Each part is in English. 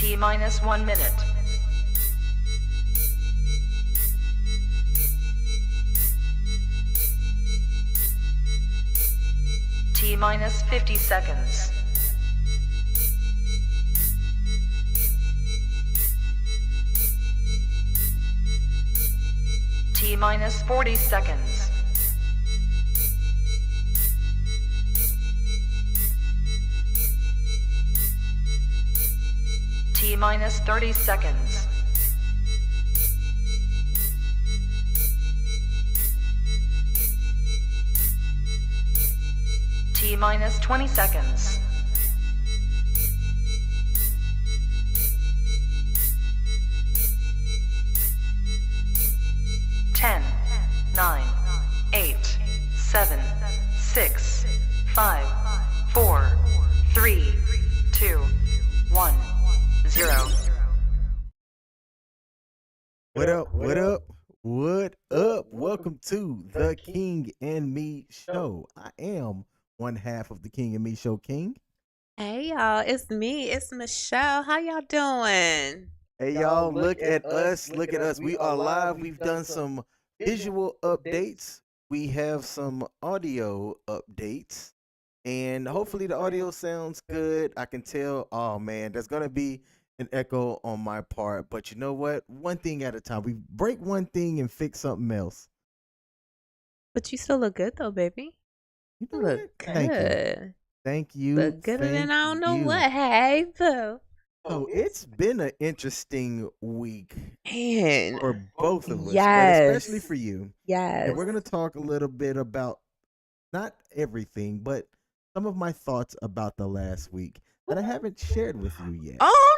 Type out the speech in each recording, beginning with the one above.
T minus 1 minute. T minus 50 seconds. T minus 40 seconds. T minus 30 seconds. T minus 20 seconds. Ten, 9, 8, 7, 6, 5, 4, 3, 2, 1, 0. What up? What up? What up? Welcome to the King and Me Show. I am one half of the King and Me Show, King. Hey y'all, it's me. It's Michelle. How y'all doing? Hey y'all, look at us. Look at us. We are live. We've done some visual updates. We have some audio updates. And hopefully the audio sounds good. I can tell, oh man, there's going to be an echo on my part. But you know what? One thing at a time. We break one thing and fix something else. But you still look good though, baby. You You know look what? Thank you. good. Thank you. Look gooder than I don't know Thank you. what. Hey, boo. Oh, it's been an interesting week Man. for both of us, but Yes. especially for you. Yes. And we're going to talk a little bit about not everything, but some of my thoughts about the last week that I haven't shared with you yet. Oh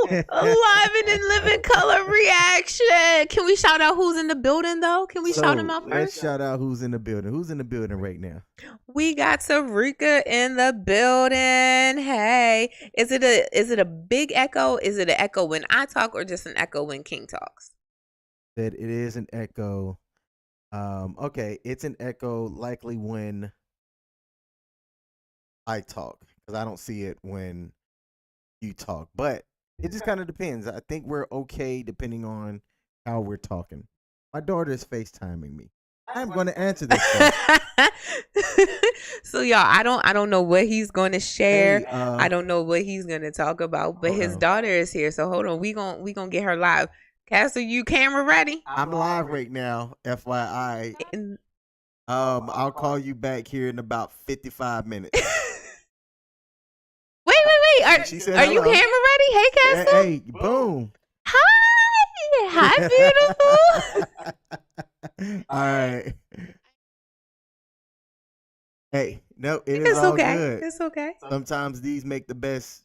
no! Alive and in living color reaction. Can we shout out who's in the building though? Can we shout him out Let's first? shout out who's in the building. Who's in the building right now? We got Sarika in the building. Hey, is it a big echo? Is it an echo when I talk or just an echo when King talks? That it is an echo. Okay, it's an echo likely when I talk because I don't see it when you talk, but it just kind of depends. I think we're okay depending on how we're talking. My daughter is FaceTiming me. I'm going to answer this phone. So y'all, I don't know what he's going to share. Hey, I don't know what he's going to talk about, but his hold on. daughter is here. So hold on, we gon' get her live. Castle, you camera ready? I'm live right now, FYI. And- I'll call you back here in about 55 minutes. Wait. She said Are you hello. camera ready? Hey, Castle. Hey, boom. Hi, beautiful. All right. Hey, no, it is It's all okay. good. It's okay. Sometimes these make the best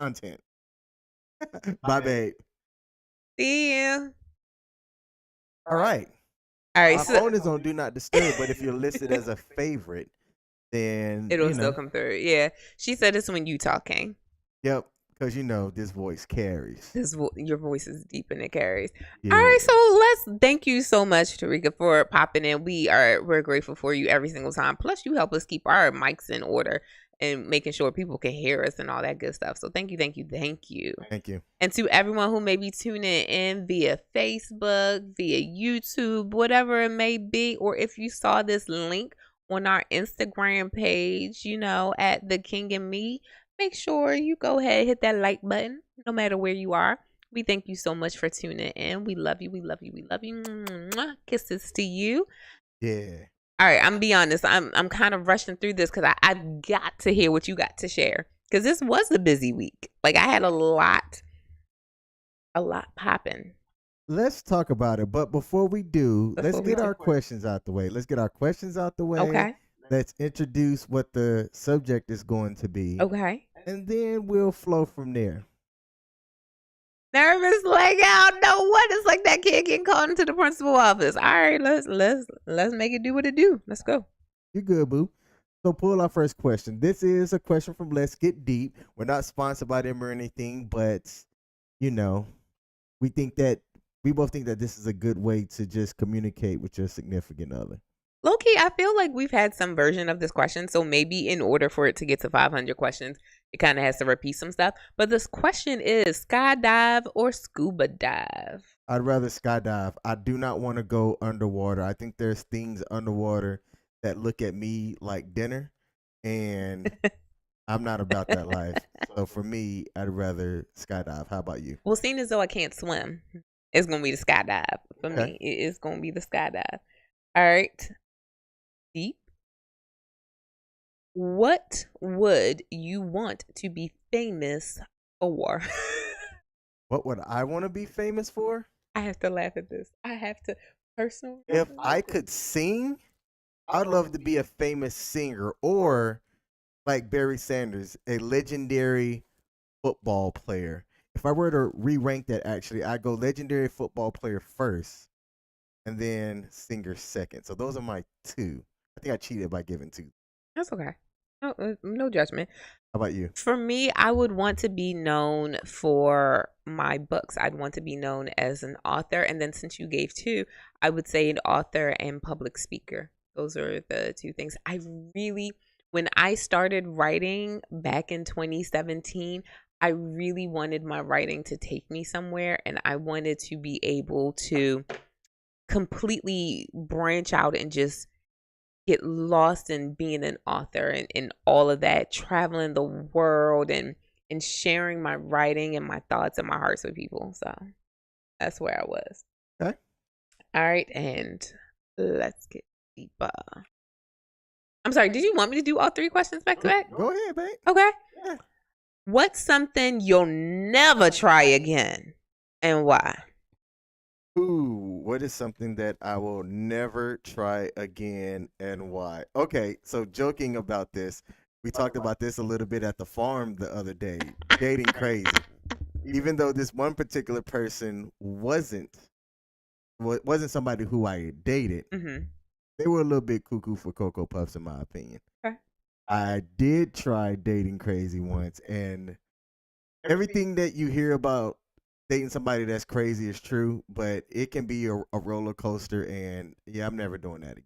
content. Bye, babe. See you. All right. All right, My so phone is on Do Not Disturb, but if you're listed as a favorite, then it'll you know, still come through. Yeah, she said it's when you talking. Yep, because you know this voice carries. Your voice is deep and it carries. Yeah. All right, so let's thank you so much, Tarika, for popping in. We're grateful for you every single time. Plus, you help us keep our mics in order and making sure people can hear us and all that good stuff. So thank you. Thank you. And to everyone who may be tuning in via Facebook, via YouTube, whatever it may be, or if you saw this link on our Instagram page, at The King and Me, make sure you go ahead and hit that like button, no matter where you are. We thank you so much for tuning in. We love you. We love you. We love you. Mwah. Kisses to you. Yeah. All right, I'm gonna be honest. I'm kind of rushing through this because I got to hear what you got to share. Because this was a busy week. Like I had a lot popping. Let's talk about it. But before we do, let's get our questions out the way. Okay. Let's introduce what the subject is going to be. Okay. And then we'll flow from there. Nervous like I don't know what. It's like that kid getting called into the principal office. All right, let's make it do what it do. Let's go. You're good, boo. So pull our first question. This is a question from Let's Get Deep. We're not sponsored by them or anything, but we both think that this is a good way to just communicate with your significant other. Low-key, I feel like we've had some version of this question. So maybe in order for it to get to 500 questions, it kind of has to repeat some stuff. But this question is skydive or scuba dive? I'd rather skydive. I do not want to go underwater. I think there's things underwater that look at me like dinner, and I'm not about that life. So for me, I'd rather skydive. How about you? Well, seeing as though I can't swim, it's going to be the skydive. For Okay. me, it's going to be the skydive. All right. Deep. What would you want to be famous for? What would I want to be famous for? I have to laugh at this. I have to personally. If I could sing, I'd love to be a famous singer, or like Barry Sanders, a legendary football player. If I were to re-rank that, actually, I'd go legendary football player first, and then singer second. So those are my two. I think I cheated by giving two. That's okay. No judgment. How about you? For me, I would want to be known for my books. I'd want to be known as an author. And then since you gave two, I would say an author and public speaker. Those are the two things. When I started writing back in 2017, I really wanted my writing to take me somewhere, and I wanted to be able to completely branch out and just get lost in being an author and all of that, traveling the world and sharing my writing and my thoughts and my hearts with people. So that's where I was. Okay. All right, and let's get deeper. I'm sorry, did you want me to do all three questions back to back? Go ahead, babe. Okay. Yeah. What's something you'll never try again, and why? Ooh, what is something that I will never try again, and why? Okay, so joking about this, we talked about this a little bit at the farm the other day, dating crazy. Even though this one particular person wasn't somebody who I dated, Mm-hmm. they were a little bit cuckoo for Cocoa Puffs, in my opinion. Okay. I did try dating crazy once, and everything that you hear about dating somebody that's crazy is true, but it can be a roller coaster, and yeah, I'm never doing that again.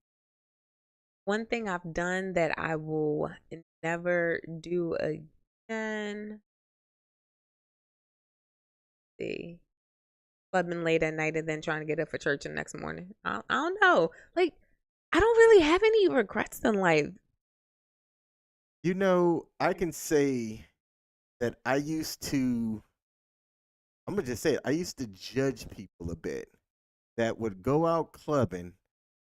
One thing I've done that I will never do again. See, clubbing late at night and then trying to get up for church the next morning. I don't know. Like, I don't really have any regrets in life. You know, I can say that I used to, I'm going to just say it, I used to judge people a bit that would go out clubbing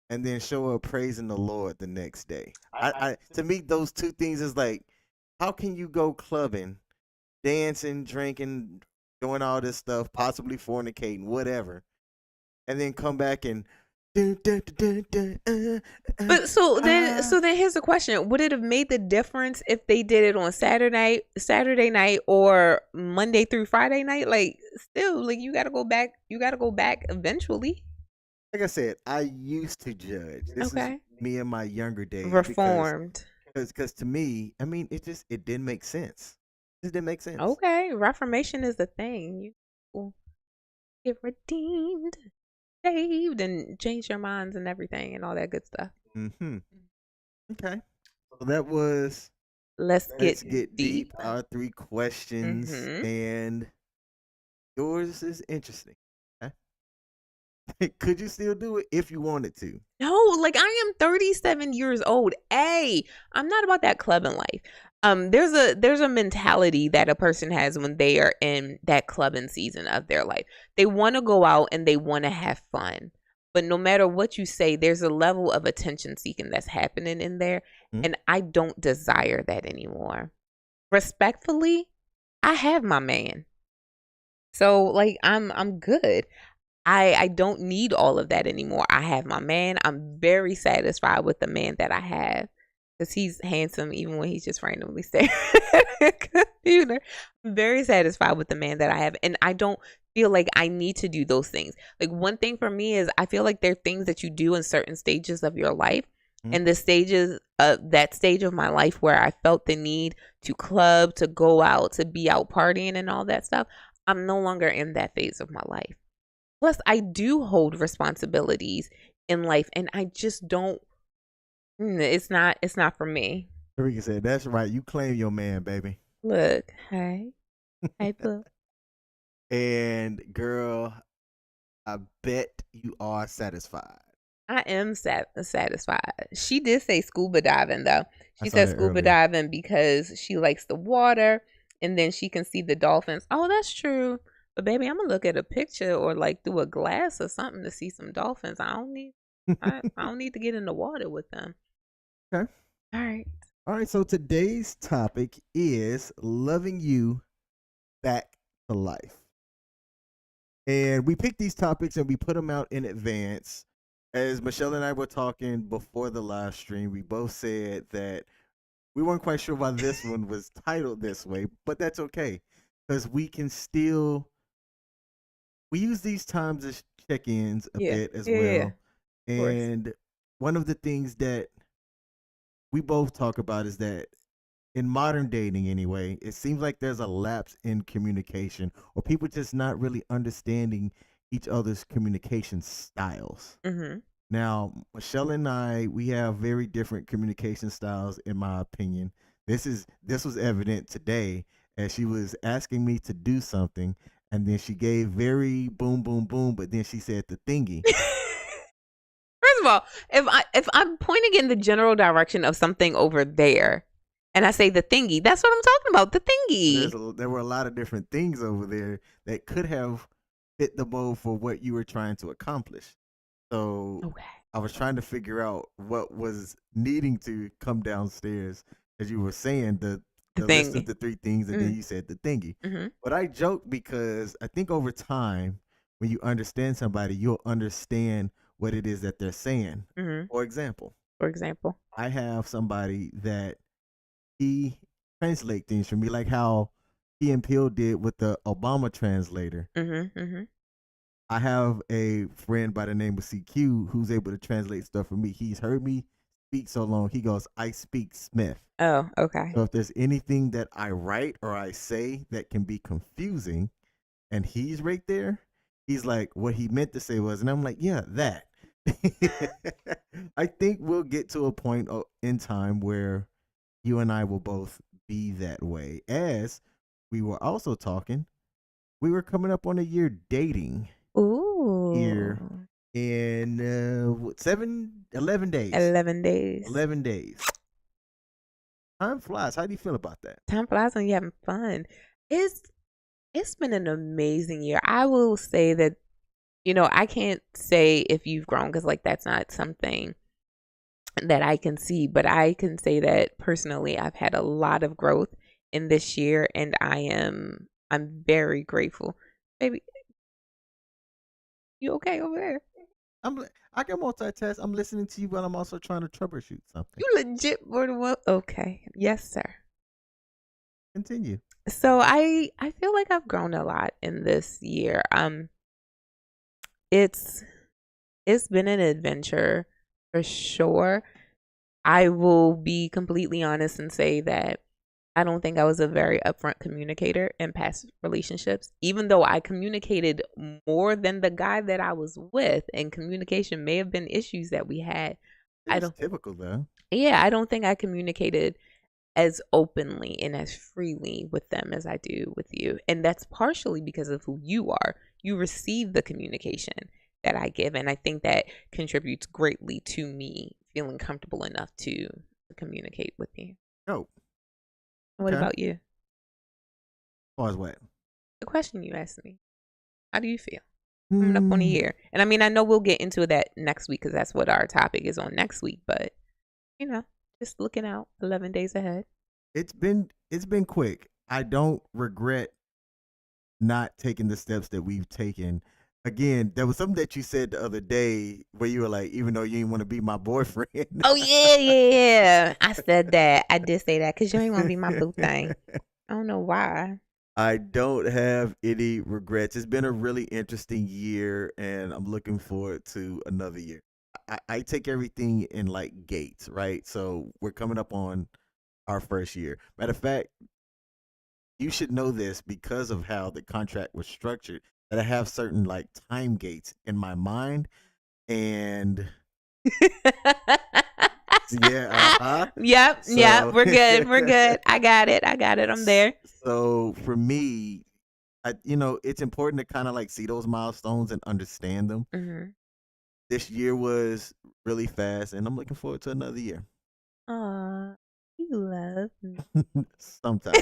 and then show up praising the Lord the next day. To me, those two things is like, how can you go clubbing, dancing, drinking, doing all this stuff, possibly fornicating, whatever, and then come back and But so then here's the question: would it have made the difference if they did it on Saturday night, or Monday through Friday night? Like, still, like, you gotta go back eventually. like I said, I used to judge. This Okay. is me in my younger days. Reformed. Because to me, I mean, it didn't make sense. It didn't make sense. Okay, reformation is the thing. You will get redeemed, saved, and change your minds and everything and all that good stuff. Mm-hmm. Okay. So that was Let's Let's get Get deep. Deep. Our 3 questions. Mhm. And yours is interesting. Okay? Could you still do it if you wanted to? No, like, I am 37 years old. I'm not about that clubbing life. There's a mentality that a person has when they are in that clubbing season of their life. They want to go out and they want to have fun. But no matter what you say, there's a level of attention seeking that's happening in there. Mhm. And I don't desire that anymore. Respectfully, I have my man. So, like, I'm good. I don't need all of that anymore. I have my man. I'm very satisfied with the man that I have, because he's handsome even when he's just randomly staring at a computer. I'm very satisfied with the man that I have, and I don't feel like I need to do those things. Like, one thing for me is I feel like there are things that you do in certain stages of your life. Mhm. And the stages of that stage of my life where I felt the need to club, to go out, to be out partying and all that stuff, I'm no longer in that phase of my life. Plus, I do hold responsibilities in life, and I just don't. It's not for me. Rika said, that's right. You claim your man, baby. Look, hey, boo. And girl, I bet you are satisfied. I am satisfied. She did say scuba diving though. I She saw said that scuba earlier. diving because she likes the water and then she can see the dolphins. Oh, that's true. But baby, I'm gonna look at a picture or like through a glass or something to see some dolphins. I don't need to get in the water with them. Okay. All right. All right. So today's topic is loving you back to life. And we picked these topics and we put them out in advance. As Michelle and I were talking before the live stream, we both said that we weren't quite sure why this one was titled this way, but that's okay because we can still we use these times as check-ins a Yeah. bit as Yeah. well. Of course. And one of the things that we both talk about is that in modern dating anyway, it seems like there's a lapse in communication or people just not really understanding each other's communication styles. Mm-hmm. Now, Michelle and I, we have very different communication styles in my opinion. This was evident today as she was asking me to do something and then she gave very boom boom boom, but then she said the thingy. First of all, if I'm pointing in the general direction of something over there, and I say the thingy, that's what I'm talking about. The thingy. There were a lot of different things over there that could have fit the mold for what you were trying to accomplish. So Okay. I was trying to figure out what was needing to come downstairs, as you were saying the list of thingy. the three things, and then you said the thingy. Mm-hmm. But I joke because I think over time, when you understand somebody, you'll understand what it is that they're saying. Mm-hmm. For example, I I have somebody that he translate things for me, like how Key and Peele did with the Obama translator. Mm-hmm. Mm-hmm. I have a friend by the name of CQ who's able to translate stuff for me. He's heard me speak so long. He goes, I speak Smith. Oh, okay. So if there's anything that I write or I say that can be confusing and he's right there, he's like, what he meant to say was, and I'm like, yeah, that. I think we'll get to a point in time where you and I will both be that way. As we were also talking, we were coming up on a year dating. Ooh. Here in 11 days. 11 days. 11 days. Time flies. How do you feel about that? Time flies when you're having fun. It's been an amazing year. I will say that, I can't say if you've grown because like that's not something that I can see, but I can say that personally I've had a lot of growth in this year and I'm very grateful. Baby, you okay over there? I can multitask. I'm listening to you, but I'm also trying to troubleshoot something. You legit more than one. Okay. Yes, sir. Continue. So I feel like I've grown a lot in this year. It's been an adventure for sure. I will be completely honest and say that I don't think I was a very upfront communicator in past relationships, even though I communicated more than the guy that I was with, and communication may have been issues that we had. It's typical though. Yeah, I don't think I communicated as openly and as freely with them as I do with you. And that's partially because of who you are. You receive the communication that I give, and I think that contributes greatly to me feeling comfortable enough to communicate with you. Oh. What Okay. about you? Pause what? The question you asked me. How do you feel? Coming up on a year. And I mean, I know we'll get into that next week because that's what our topic is on next week, but just looking out 11 days ahead. It's been quick. I don't regret not taking the steps that we've taken. Again, there was something that you said the other day where you were like, even though you didn't want to be my boyfriend. Oh, yeah. I said that. I did say that because you ain't want to be my boo thing. I don't know why. I don't have any regrets. It's been a really interesting year, and I'm looking forward to another year. I take everything in like gates, right? So we're coming up on our first year. Matter of fact, you should know this because of how the contract was structured, that I have certain like time gates in my mind. And Yeah. Yep. So We're good. We're good. I got it. I'm there. So for me, it's important to kind of like see those milestones and understand them. Mm-hmm. This year was really fast, and I'm looking forward to another year. Aw, you love me. Sometimes.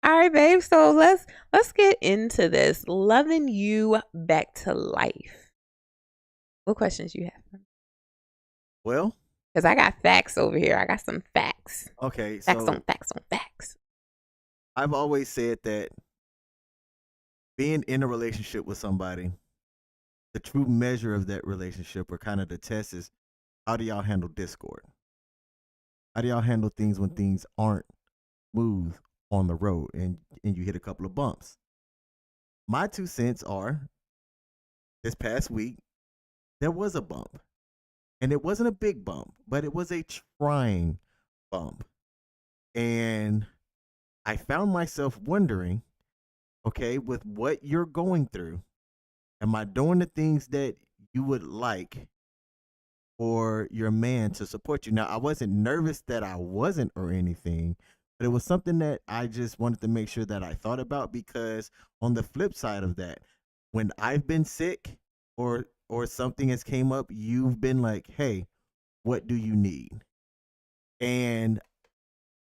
All right, babe. So let's get into this. Loving you back to life. What questions you have? Well, Because I got facts over here. I got some facts. okay. Facts So on facts on facts. I've always said that being in a relationship with somebody, the true measure of that relationship, or kind of the test, is how do y'all handle discord? How do y'all handle things when things aren't smooth on the road and you hit a couple of bumps? My 2 cents are, this past week, there was a bump. And it wasn't a big bump, but it was a trying bump. And I found myself wondering, okay, with what you're going through, am I doing the things that you would like for your man to support you? Now, I wasn't nervous that I wasn't or anything, but it was something that I just wanted to make sure that I thought about, because on the flip side of that, when I've been sick or something has came up, you've been like, hey, what do you need? And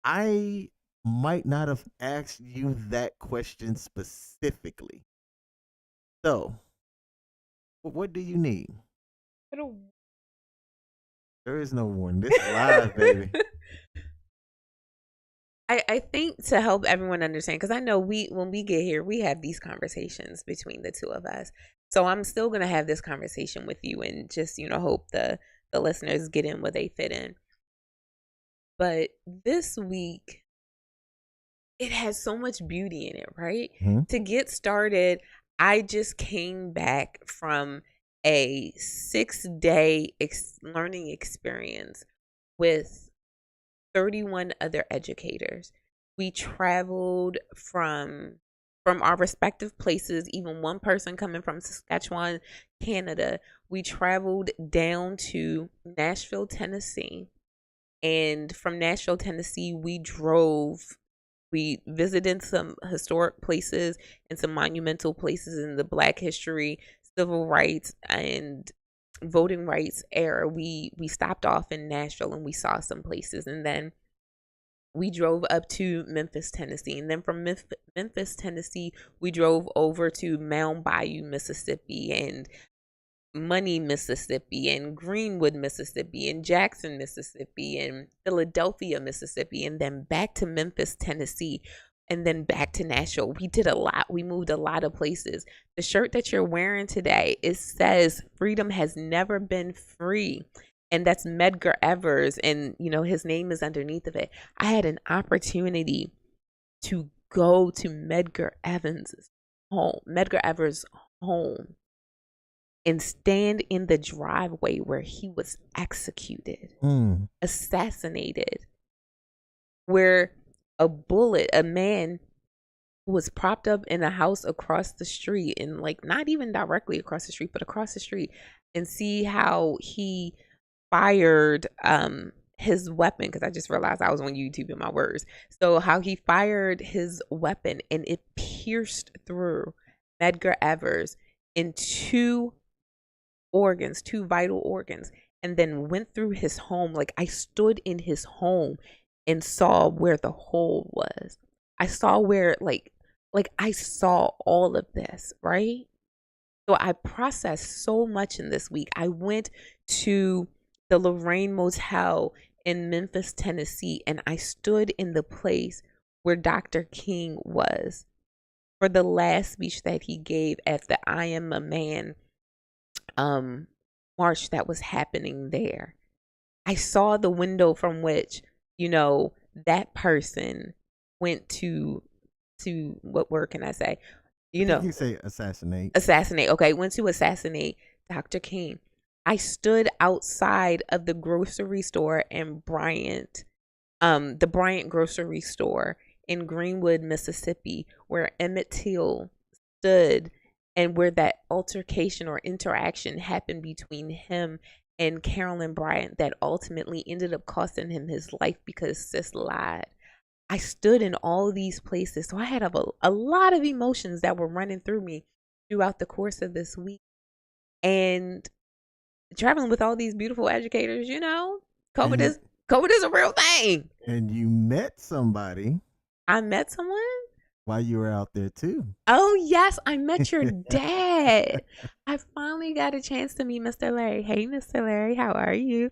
I might not have asked you that question specifically. So, what do you need? There is no warning. This is live, baby. I think to help everyone understand, because I know when we get here, we have these conversations between the two of us. So I'm still gonna have this conversation with you, and just hope the listeners get in where they fit in. But this week, it has so much beauty in it, right? Mm-hmm. To get started, I just came back from a 6-day learning experience with 31 other educators. We traveled from our respective places, even one person coming from Saskatchewan, Canada. We traveled down to Nashville, Tennessee. And from Nashville, Tennessee, we visited some historic places and some monumental places in the Black history, civil rights, and voting rights era. We stopped off in Nashville and we saw some places, and then we drove up to Memphis, Tennessee. And then from Memphis, Tennessee, we drove over to Mound Bayou, Mississippi, and Money, Mississippi, and Greenwood, Mississippi, and Jackson, Mississippi, and Philadelphia, Mississippi, and then back to Memphis, Tennessee, and then back to Nashville. We did a lot. We moved a lot of places. The shirt that you're wearing today, it says freedom has never been free. And that's Medgar Evers, and his name is underneath of it. I had an opportunity to go to Medgar Evers' home, and stand in the driveway where he was executed, assassinated, where a man was propped up in a house across the street, and not even directly across the street, but across the street, and see how he fired his weapon, because I just realized I was on YouTube in my words. So how he fired his weapon and it pierced through Medgar Evers in two vital organs, and then went through his home. I stood in his home and saw where the hole was. I saw where I saw all of this, right? So I processed so much in this week. I went to the Lorraine Motel in Memphis, Tennessee, and I stood in the place where Dr. King was for the last speech that he gave at the I Am a Man march that was happening there. I saw the window from which, that person went to what word can I say? You say assassinate. Assassinate. Okay, went to assassinate Dr. King. I stood outside of the grocery store in Bryant, the Bryant grocery store in Greenwood, Mississippi, where Emmett Till stood, and where that altercation or interaction happened between him and Carolyn Bryant that ultimately ended up costing him his life because sis lied. I stood in all of these places. So I had a lot of emotions that were running through me throughout the course of this week. And traveling with all these beautiful educators, COVID is a real thing. And you met somebody I met someone. while you were out there too. Oh yes, I met your dad. I finally got a chance to meet Mr. Larry. Hey, Mr. Larry, how are you?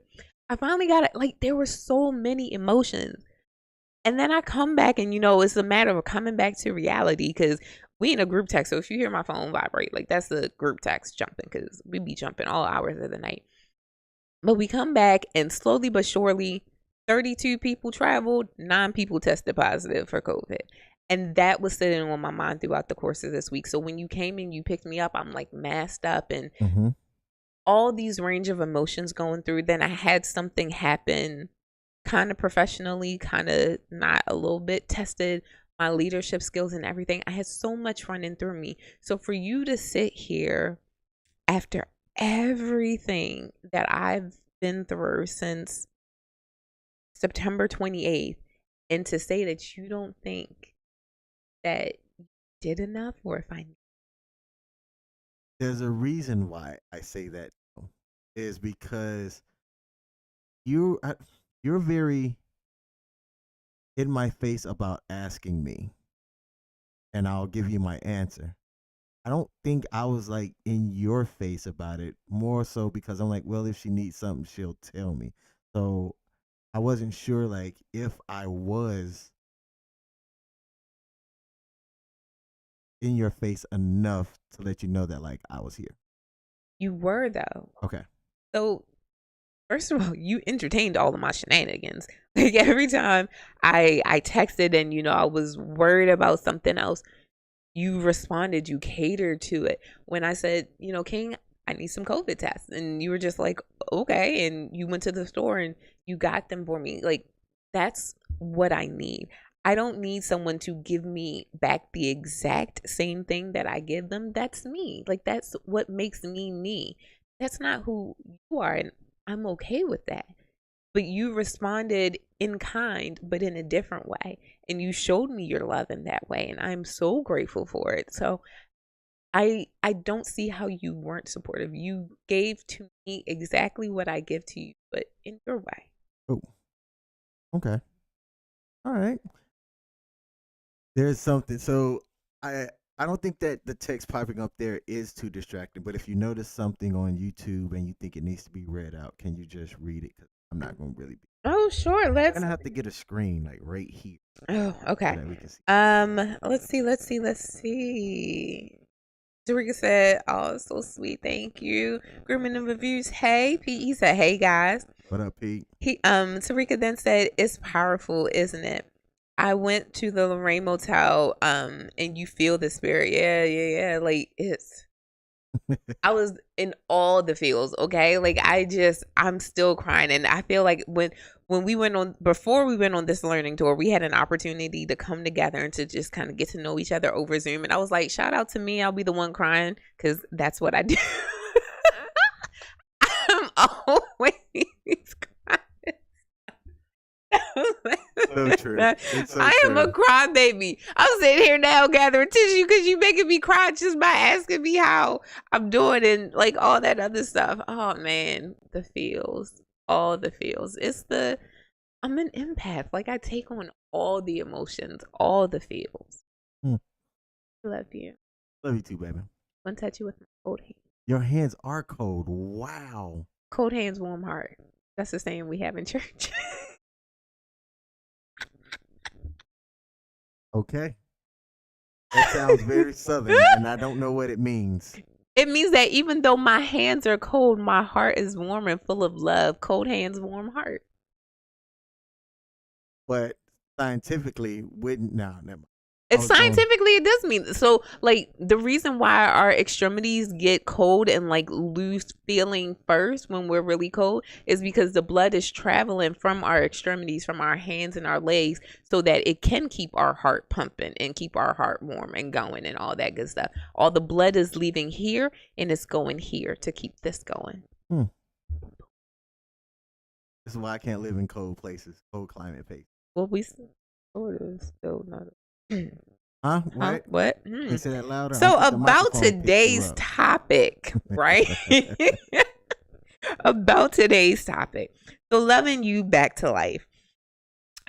I finally got it. Like, there were so many emotions. And then I come back and, it's a matter of coming back to reality because we in a group text. So if you hear my phone vibrate, like, that's the group text jumping because we be jumping all hours of the night. But we come back and slowly but surely, 32 people traveled, 9 people tested positive for COVID. And that was sitting on my mind throughout the course of this week. So when you came in, you picked me up, I'm like masked up and all these range of emotions going through. Then I had something happen kind of professionally, kind of not a little bit, tested my leadership skills and everything. I had so much running through me. So for you to sit here after everything that I've been through since September 28th and to say that you don't think that you did enough, or if I... There's a reason why I say that is because you're very in my face about asking me, and I'll give you my answer. I don't think I was like in your face about it, more so because I'm like, well, if she needs something, she'll tell me. So I wasn't sure like if I was in your face enough to let you know that like I was here. You were, though. Okay. So first of all, you entertained all of my shenanigans. Like, every time I texted and, I was worried about something else, you responded, you catered to it. When I said, King, I need some COVID tests. And you were just like, okay. And you went to the store and you got them for me. Like, that's what I need. I don't need someone to give me back the exact same thing that I give them. That's me. Like, that's what makes me me. That's not who you are. And I'm okay with that. But you responded in kind, but in a different way. And you showed me your love in that way. And I'm so grateful for it. So I don't see how you weren't supportive. You gave to me exactly what I give to you, but in your way. Oh, okay. All right. There's something. So I don't think that the text popping up there is too distracting. But if you notice something on YouTube and you think it needs to be read out, can you just read it? Because I'm not going to really be. Oh, sure. I'm gonna have to get a screen like right here. Oh, okay. So that we can see. Let's see. Tarika said, "Oh, it's so sweet. Thank you." Grooming and reviews. Hey, Pete. He said, "Hey guys." What up, Pete? Tarika then said, "It's powerful, isn't it? I went to the Lorraine Motel, and you feel the spirit. Yeah. Like, it's." I was in all the feels, okay? Like, I'm still crying. And I feel like before we went on this learning tour, we had an opportunity to come together and to just kind of get to know each other over Zoom. And I was like, shout out to me. I'll be the one crying because that's what I do. I'm always crying. So true. It's so I am true. a crybaby. I'm sitting here now gathering tissue because you making me cry just by asking me how I'm doing and like all that other stuff. Oh man, the feels, all the feels. I'm an empath. Like, I take on all the emotions, all the feels. Love you. Love you too, baby. Want to touch you with my cold hand. Your hands are cold. Wow. Cold hands, warm heart. That's the saying we have in church. Okay. That sounds very southern, and I don't know what it means. It means that even though my hands are cold, my heart is warm and full of love. Cold hands, warm heart. But scientifically, never mind. It's scientifically, it does mean so. Like, the reason why our extremities get cold and like lose feeling first when we're really cold is because the blood is traveling from our extremities, from our hands and our legs, so that it can keep our heart pumping and keep our heart warm and going and all that good stuff. All the blood is leaving here and it's going here to keep this going. This is why I can't live in cold places, cold climate places. Well, we Florida is still not. Huh? Huh? What? What? Can you say that louder? I So don't think the about microphone picked you today's up. topic, right? About today's topic. So loving you back to life.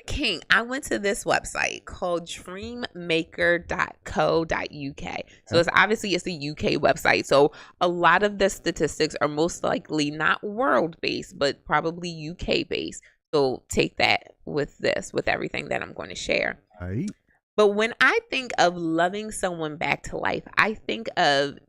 King, I went to this website called dreammaker.co.uk. So it's obviously it's a UK website. So a lot of the statistics are most likely not world based, but probably UK based. So take that with everything that I'm going to share. All right. But when I think of loving someone back to life, I think of,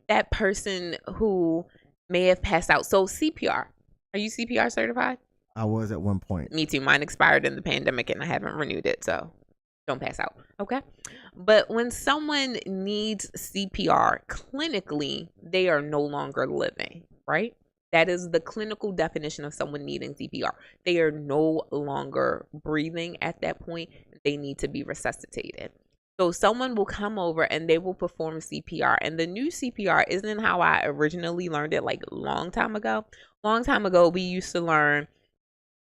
that person who may have passed out. So CPR. Are you CPR certified? I was at one point. Me too. Mine expired in the pandemic and I haven't renewed it. So don't pass out. Okay. But when someone needs CPR clinically, they are no longer living, right? That is the clinical definition of someone needing CPR. They are no longer breathing at that point. They need to be resuscitated. So someone will come over and they will perform CPR. And the new CPR isn't how I originally learned it, like long time ago. Long time ago, we used to learn,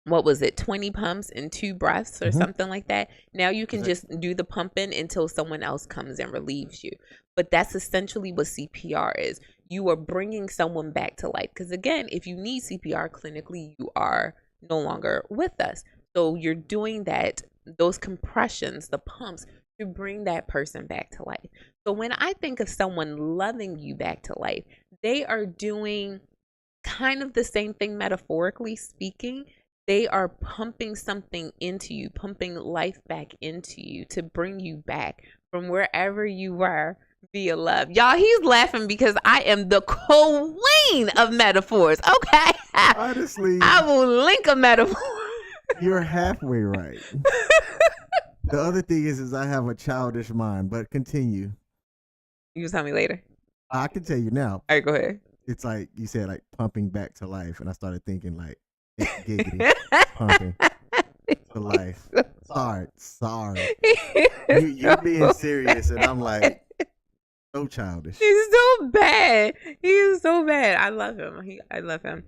20 pumps and 2 breaths or something like that. Now you can just do the pumping until someone else comes and relieves you. But that's essentially what CPR is. You are bringing someone back to life. Because again, if you need CPR clinically, you are no longer with us. So you're doing those compressions, the pumps, to bring that person back to life. So when I think of someone loving you back to life, they are doing kind of the same thing, metaphorically speaking. They are pumping something into you, pumping life back into you to bring you back from wherever you were via love. Y'all, he's laughing because I am the queen of metaphors. Okay. Honestly, I will link a metaphor. you're halfway right. The other thing is I have a childish mind, but continue. You can tell me later. I can tell you now. All right, go ahead. It's like you said, like pumping back to life, and I started thinking like giggity, pumping to life. Sorry. You're being serious, and I'm like so childish. He's so bad. He is so bad. I love him. I love him.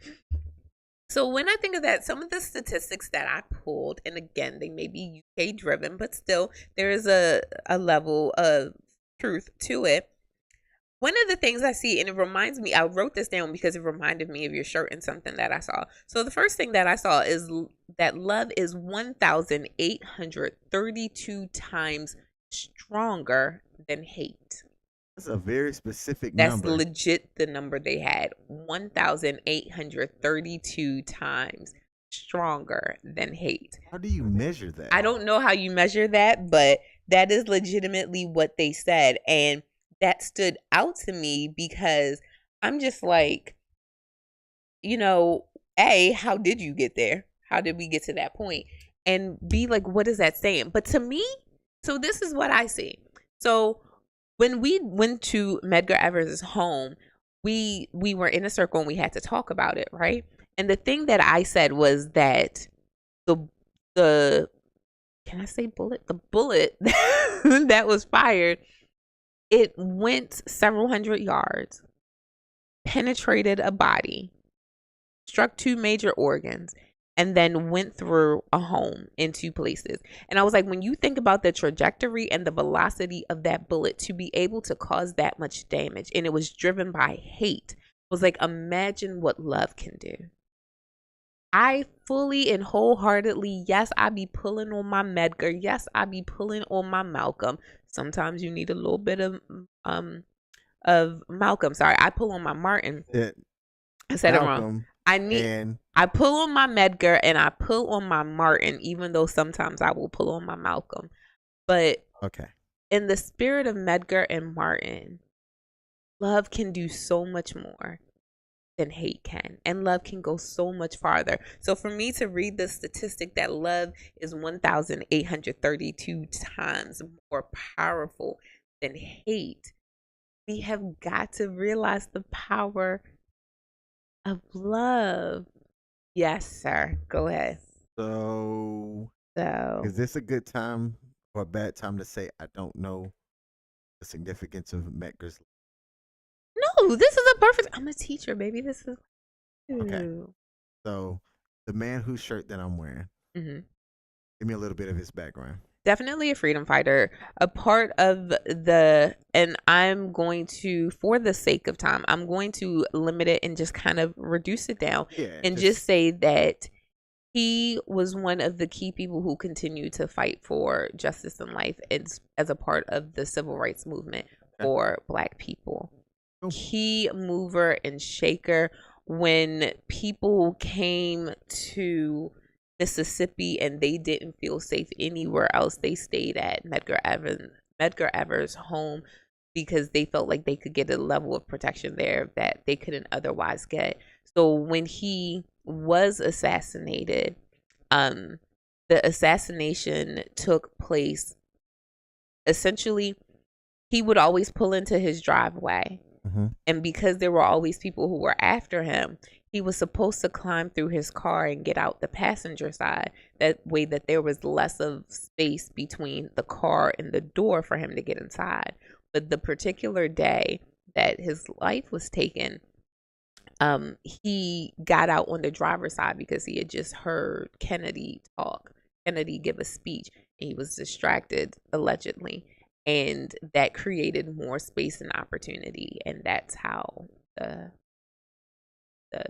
So when I think of that, some of the statistics that I pulled, and again, they may be UK driven, but still there is a level of truth to it. One of the things I see, and it reminds me, I wrote this down because it reminded me of your shirt and something that I saw. So the first thing that I saw is that love is 1,832 times stronger than hate. That's a very specific That's number. legit the number they had. 1,832 times stronger than hate. How do you measure that? I don't know how you measure that, but that is legitimately what they said. And that stood out to me because I'm just like, A, how did you get there? How did we get to that point? And B, like, what is that saying? But to me, so this is what I see. So when we went to Medgar Evers' home, we were in a circle and we had to talk about it, right? And the thing that I said was that the can I say bullet? The bullet that was fired, it went several hundred yards, penetrated a body, struck 2 major organs, and then went through a home in 2 places. And I was like, when you think about the trajectory and the velocity of that bullet to be able to cause that much damage, and it was driven by hate, I was like, imagine what love can do. I fully and wholeheartedly, yes, I be pulling on my Medgar. Yes, I be pulling on my Malcolm. Sometimes you need a little bit of Malcolm. Sorry, I pull on my Martin. I said Malcolm, it wrong. I pull on my Medgar and I pull on my Martin, even though sometimes I will pull on my Malcolm. But okay, in the spirit of Medgar and Martin, love can do so much more than hate can, and love can go so much farther. So for me to read the statistic that love is 1,832 times more powerful than hate, we have got to realize the power of love. Yes, sir. Go ahead. So is this a good time or a bad time to say I don't know the significance of Medgar's? No, this is a perfect. I'm a teacher, baby. This is okay. So the man whose shirt that I'm wearing. hmm Give me a little bit of his background. Definitely a freedom fighter. A part of and I'm going to, for the sake of time, I'm going to limit it and just kind of reduce it down Yeah, and just say that he was one of the key people who continued to fight for justice in life as a part of the civil rights movement for Black people. Cool. Key mover and shaker when people came to Mississippi and they didn't feel safe anywhere else. They stayed at Medgar Evers' home because they felt like they could get a level of protection there that they couldn't otherwise get. So when he was assassinated, the assassination took place, essentially, he would always pull into his driveway. And because there were always people who were after him, he was supposed to climb through his car and get out the passenger side. That way that there was less of space between the car and the door for him to get inside. But the particular day that his life was taken, he got out on the driver's side because he had just heard Kennedy give a speech, and he was distracted, allegedly. And that created more space and opportunity, and that's how the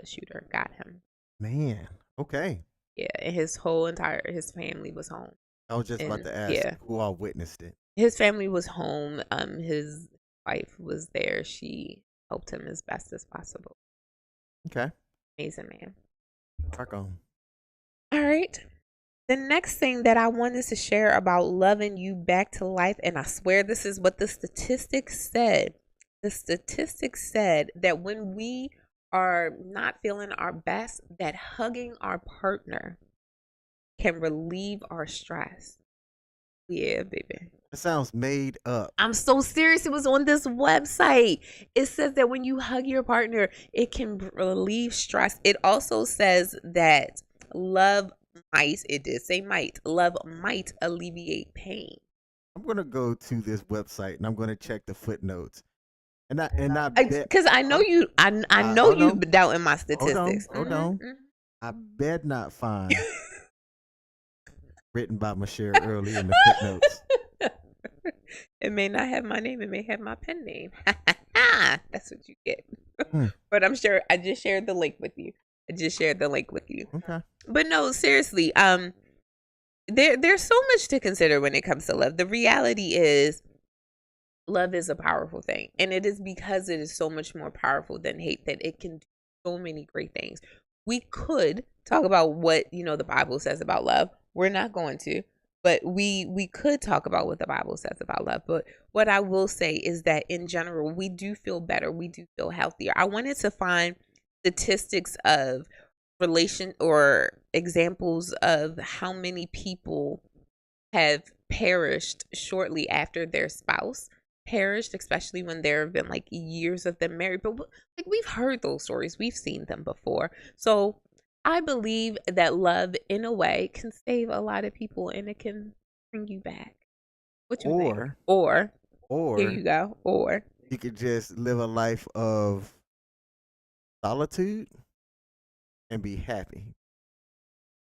shooter got him. Man, okay. Yeah, and his family was home. I was just about to ask who all witnessed it. His family was home. His wife was there. She helped him as best as possible. Okay. Amazing man. Rock on. All right. The next thing that I wanted to share about loving you back to life, and I swear this is what the statistics said. The statistics said that when we are not feeling our best, that hugging our partner can relieve our stress. Yeah, baby. That sounds made up. I'm so serious. It was on this website. It says that when you hug your partner, it can relieve stress. It also says that love might alleviate pain. I'm gonna go to this website and I'm gonna check the footnotes. Because I know you doubting my statistics. Hold on. I bet not find written by Michelle early in the footnotes. It may not have my name. It may have my pen name. That's what you get. But I'm sure I just shared the link with you. Okay. But no, seriously, there's so much to consider when it comes to love. The reality is, love is a powerful thing, and it is because it is so much more powerful than hate that it can do so many great things. We could talk about what the Bible says about love. We're not going to, but we could talk about what the Bible says about love. But what I will say is that in general, we do feel better. We do feel healthier. I wanted to find statistics of relation or examples of how many people have perished shortly after their spouse perished, especially when there have been like years of them married. But like, we've heard those stories, we've seen them before. So I believe that love, in a way, can save a lot of people, and it can bring you back. What you think? Or here you go. Or you could just live a life of solitude and be happy.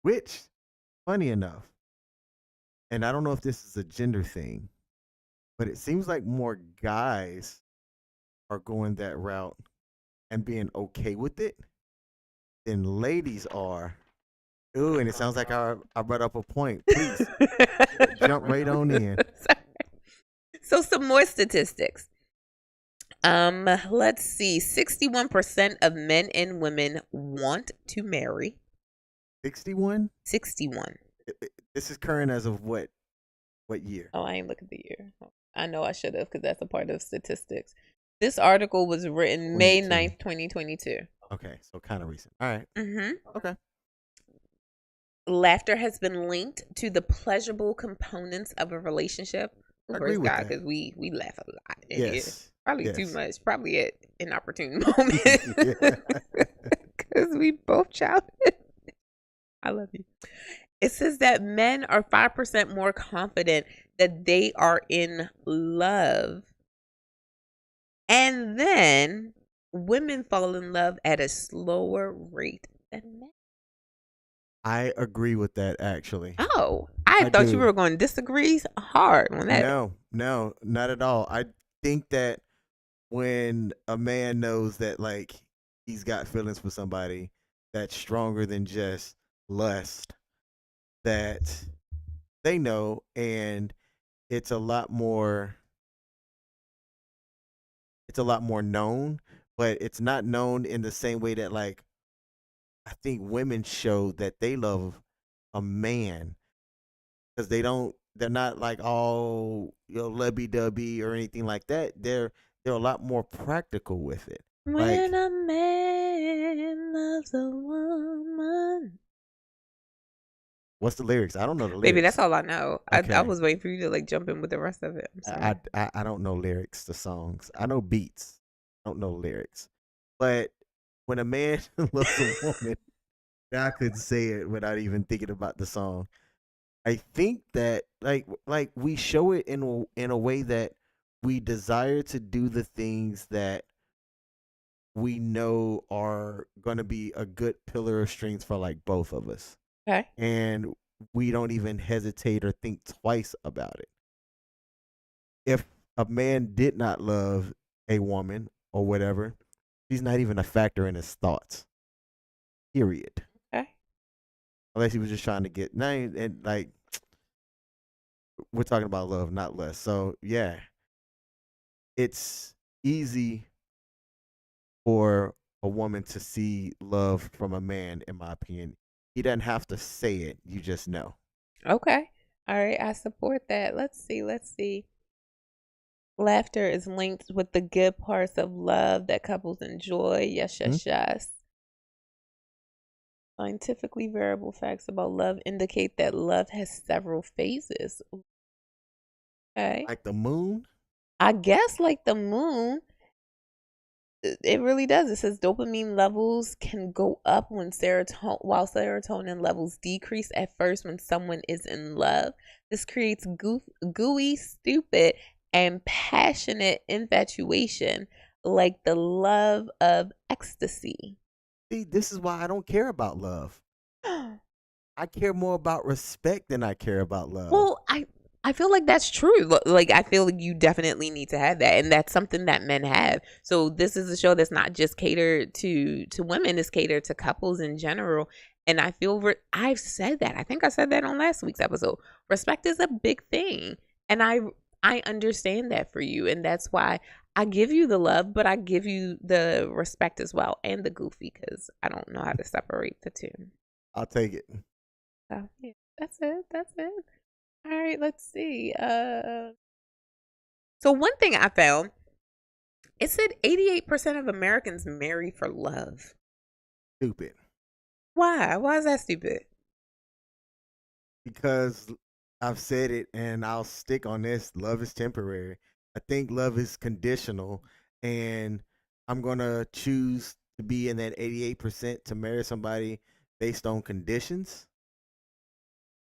Which, funny enough, and I don't know if this is a gender thing, but it seems like more guys are going that route and being okay with it than ladies are. Ooh, and it sounds like I brought up a point. Please jump right on in. So some more statistics. Let's see. 61% of men and women want to marry. 61? 61. This is current as of what year? Oh, I ain't look at the year. I know I should have, because that's a part of statistics. This article was written May 9th, 2022. Okay, so kind of recent. All right. Okay. Laughter has been linked to the pleasurable components of a relationship. Praise God, because we laugh a lot. Yes. Probably too much. Probably at an opportune moment. Because we both childhood. I love you. It says that men are 5% more confident that they are in love. And then women fall in love at a slower rate than men. I agree with that actually. Oh, I I thought you do. were going to disagree hard on that. No, no, not at all. I think that when a man knows that like he's got feelings for somebody that's stronger than just lust, that they know, and it's a lot more it's a lot more known, but it's not known in the same way that like I think women show that they love a man because they're not like all lovey dovey or anything like that. They're a lot more practical with it. When Like a man loves a woman. what's the lyrics? I don't know the Baby, that's lyrics. all I know. I Okay. was waiting for you to like jump in with the rest of it. I'm sorry. I don't know lyrics to songs. I know beats. I don't know lyrics. But when a man loves a woman, I could say it without even thinking about the song. I think that like we show it in a way that we desire to do the things that we know are going to be a good pillar of strength for like both of us. Okay. And we don't even hesitate or think twice about it. If a man did not love a woman or whatever, she's not even a factor in his thoughts. Period. Okay. Unless he was just trying to get and like we're talking about love, not less. So yeah, it's easy for a woman to see love from a man, in my opinion. He doesn't have to say it; you just know. Okay. All right. I support that. Let's see. Let's see. Laughter is linked with the good parts of love that couples enjoy. Yes, Hmm? yes, yes. Scientifically variable facts about love indicate that love has several phases. Okay. Like the moon. I guess like the moon, it really does. It says dopamine levels can go up while serotonin levels decrease at first when someone is in love. This creates gooey, stupid, and passionate infatuation, like the love of ecstasy. See, this is why I don't care about love. I care more about respect than I care about love. Well, I feel like that's true. Like I feel like you definitely need to have that, and that's something that men have. So this is a show that's not just catered to women; it's catered to couples in general. And I feel I've said that. I think I said that on last week's episode. Respect is a big thing, and I understand that for you, and that's why I give you the love, but I give you the respect as well, and the goofy because I don't know how to separate the two. I'll take it. So yeah, that's it. That's it. All right, let's see. So one thing I found, it said 88% of Americans marry for love. Stupid. Why? Why is that stupid? Because I've said it and I'll stick on this. Love is temporary. I think love is conditional, and I'm gonna choose to be in that 88% to marry somebody based on conditions.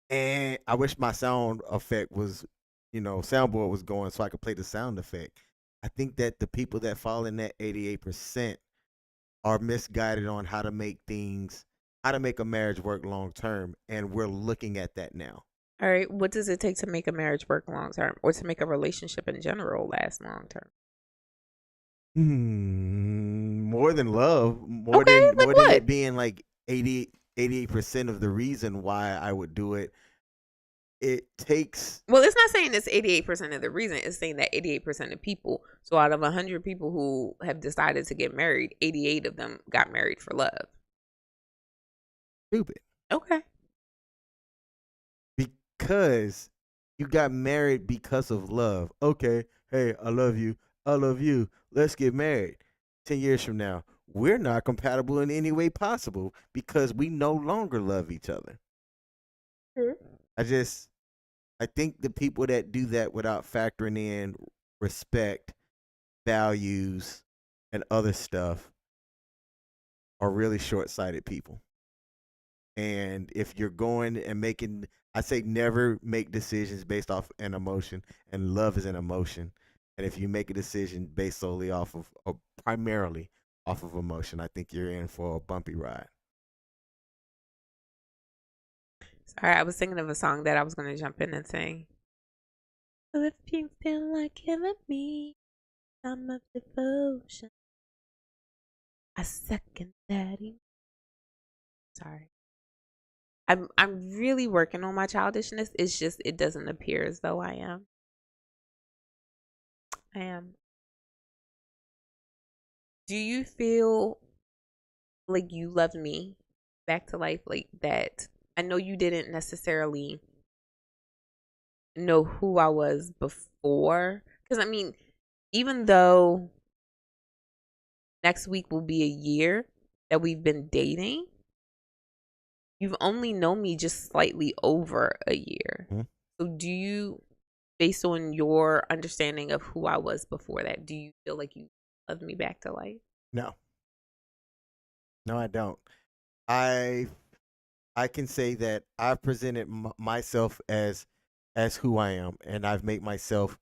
And I wish my sound effect was, soundboard was going so I could play the sound effect. I think that the people that fall in that 88% are misguided on how to make a marriage work long term, and we're looking at that now. All right, what does it take to make a marriage work long term or to make a relationship in general last long term? More than love, Okay, like more than what? it being like 88% of the reason why I would do it. It takes Well, it's not saying it's 88% of the reason. It's saying that 88% of people, so out of 100 people who have decided to get married, 88 of them got married for love. stupid Okay. because you got married because of love. Okay, hey, I love you. I love you. Let's get married. 10 years from now, we're not compatible in any way possible because we no longer love each other. Sure. I think the people that do that without factoring in respect, values, and other stuff are really short sighted people. And if you're going and making, I say never make decisions based off an emotion, and love is an emotion. And if you make a decision based solely off of, or primarily off of emotion, I think you're in for a bumpy ride. Sorry, I was thinking of a song that I was going to jump in and sing. So if you feel like giving me some of devotion, I second that. Sorry. I'm really working on my childishness. It's just it doesn't appear as though I am. I am. Do you feel like you love me back to life like that? I know you didn't necessarily know who I was before. Because, I mean, even though next week will be a year that we've been dating, you've only known me just slightly over a year. Mm-hmm. So do you, based on your understanding of who I was before that, do you feel like you love me back to life? No. No, I don't. I can say that I've presented myself as who I am, and I've made myself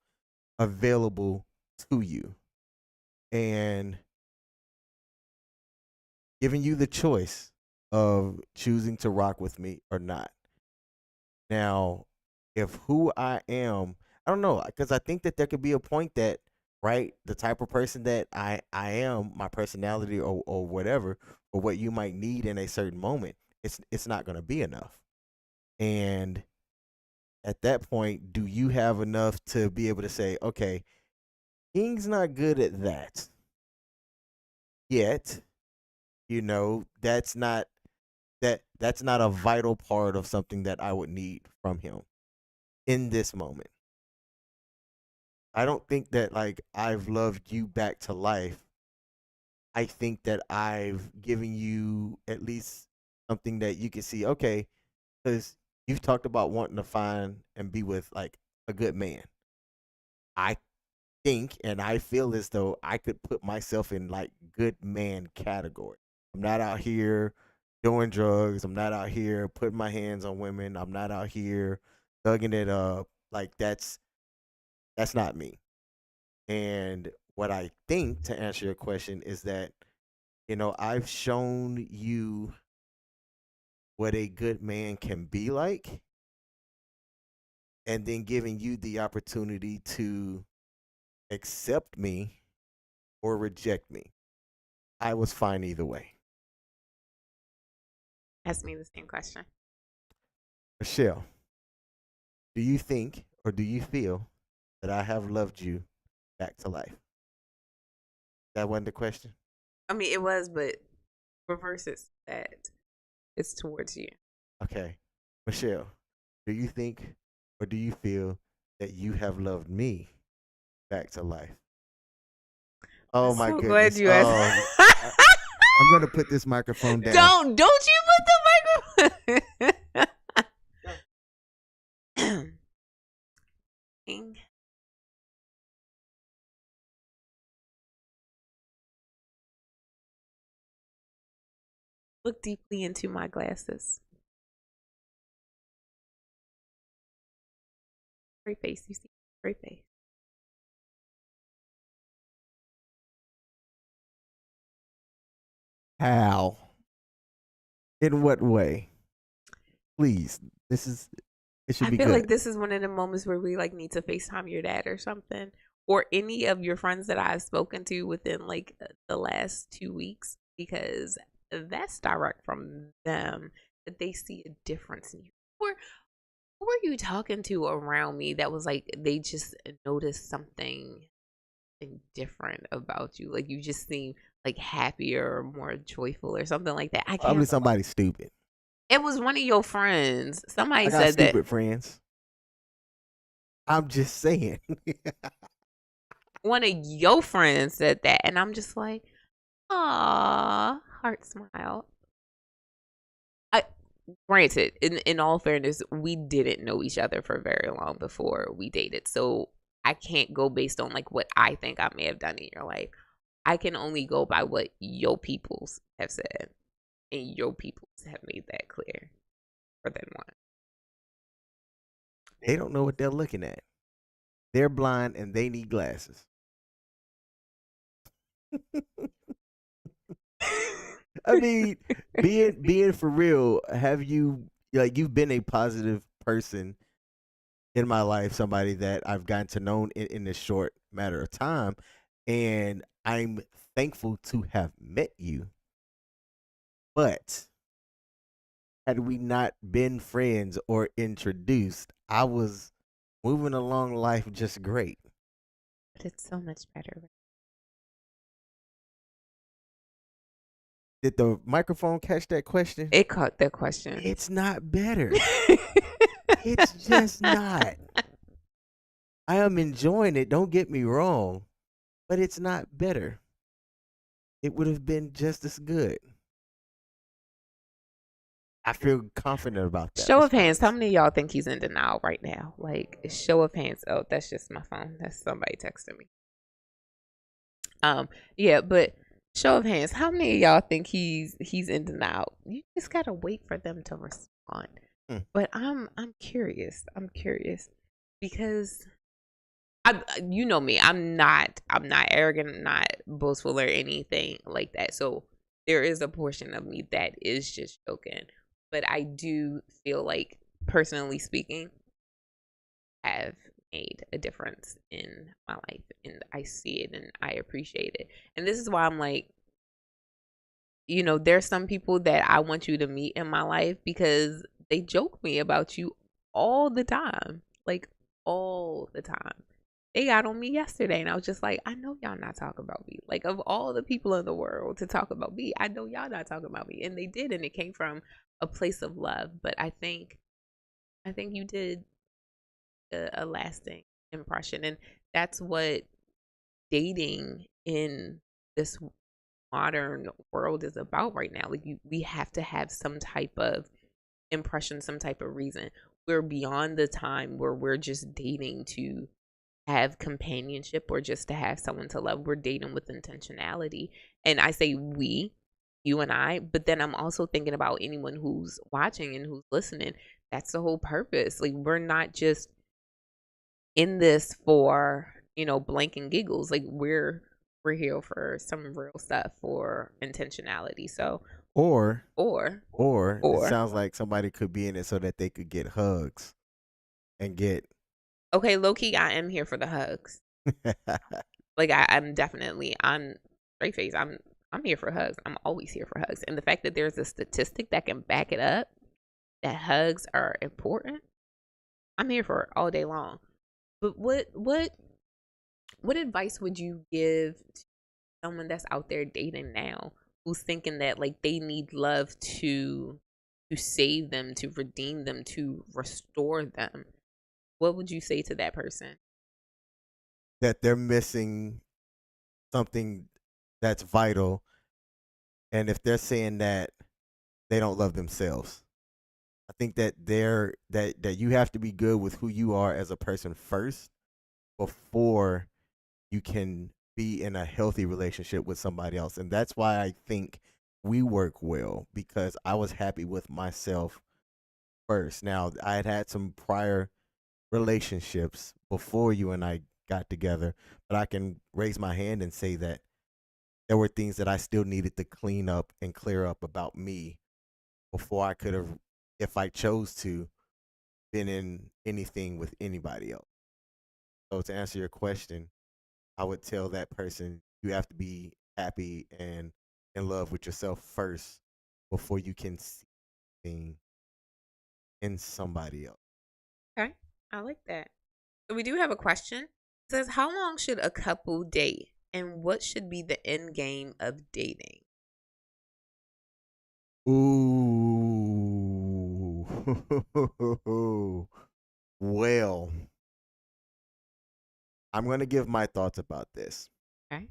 available to you, and giving you the choice of choosing to rock with me or not. Now, if who I am, I don't know, because I think that there could be a point that, right, the type of person that I am, my personality or whatever, or what you might need in a certain moment, it's not going to be enough. And at that point, do you have enough to be able to say, okay, King's not good at that yet. You know, that's not a vital part of something that I would need from him in this moment. I don't think that like I've loved you back to life. I think that I've given you at least something that you can see, okay, because you've talked about wanting to find and be with like a good man. I think and I feel as though I could put myself in like good man category. I'm not out here doing drugs. I'm not out here putting my hands on women. I'm not out here thugging it up. Like that's not me. And what I think, to answer your question, is that, you know, I've shown you what a good man can be like, and then giving you the opportunity to accept me or reject me. I was fine either way. Ask me the same question. Michelle, do you think or do you feel that I have loved you back to life? That wasn't the question? I mean, it was, but reverse it that it's towards you. Okay. Michelle, do you think or do you feel that you have loved me back to life? Oh I'm my so goodness. glad you asked. I'm going to put this microphone down. Don't you put the microphone. Look deeply into my glasses. Great face, you see. Great face. How? In what way? Please. It should be I feel good. like this is one of the moments where we like need to FaceTime your dad or something, or any of your friends that I've spoken to within like the last 2 weeks, because that's direct from them that they see a difference in you. Or who were you talking to around me that was like they just noticed something different about you? Like you just seem like happier or more joyful or something like that. I can't. Probably somebody stupid. It was one of your friends. Somebody I got said stupid that. friends. I'm just saying. One of your friends said that, and I'm just like, "Aw, heart smile." Granted, in all fairness, we didn't know each other for very long before we dated, so I can't go based on like what I think I may have done in your life. I can only go by what your peoples have said, and your peoples have made that clear for them one. They don't know what they're looking at. They're blind and they need glasses. I mean, being for real, have you like you've been a positive person in my life, somebody that I've gotten to know in this short matter of time, and I'm thankful to have met you. But had we not been friends or introduced, I was moving along life just great. But it's so much better. Did the microphone catch that question? It caught that question. It's not better. It's just not. I am enjoying it, don't get me wrong, but it's not better. It would have been just as good. I feel confident about that. Show of hands, how response. many of y'all think he's in denial right now? Like, show of hands. Oh, that's just my phone. That's somebody texting me. Yeah, but show of hands, how many of y'all think he's in denial? You just gotta wait for them to respond. Hmm. But I'm curious. I'm curious because you know me. I'm not arrogant, I'm not boastful or anything like that. So there is a portion of me that is just joking. But I do feel like, personally speaking, have made a difference in my life, and I see it and I appreciate it. And this is why I'm like, you know, there's some people that I want you to meet in my life because they joke me about you all the time. Like, all the time. They got on me yesterday and I was just like, I know y'all not talking about me. Like, of all the people in the world to talk about me, I know y'all not talking about me. And they did, and it came from a place of love. But I think you did a lasting impression, and that's what dating in this modern world is about right now. Like, we have to have some type of impression, some type of reason. We're beyond the time where we're just dating to have companionship or just to have someone to love. We're dating with intentionality. And I say we, you and I, but then I'm also thinking about anyone who's watching and who's listening. That's the whole purpose. Like, we're not just in this for, you know, blank and giggles. Like, we're here for some real stuff, for intentionality. So Or or it sounds like somebody could be in it so that they could get hugs and get okay, low key, I am here for the hugs. Like, I'm definitely on straight face. I'm here for hugs. I'm always here for hugs. And the fact that there's a statistic that can back it up, that hugs are important, I'm here for it all day long. But what advice would you give to someone that's out there dating now, who's thinking that, like, they need love to save them, to redeem them, to restore them? What would you say to that person? that they're missing something that's vital, and if they're saying that, they don't love themselves. I think that that you have to be good with who you are as a person first before you can be in a healthy relationship with somebody else. And that's why I think we work well, because I was happy with myself first. Now, I had some prior relationships before you and I got together, but I can raise my hand and say that there were things that I still needed to clean up and clear up about me before I could have, if I chose to, been in anything with anybody else. So to answer your question, I would tell that person you have to be happy and in love with yourself first before you can see anything in somebody else. Okay, I like that. So we do have a question. It says, how long should a couple date, and what should be the end game of dating? Ooh. Well, I'm going to give my thoughts about this. Okay.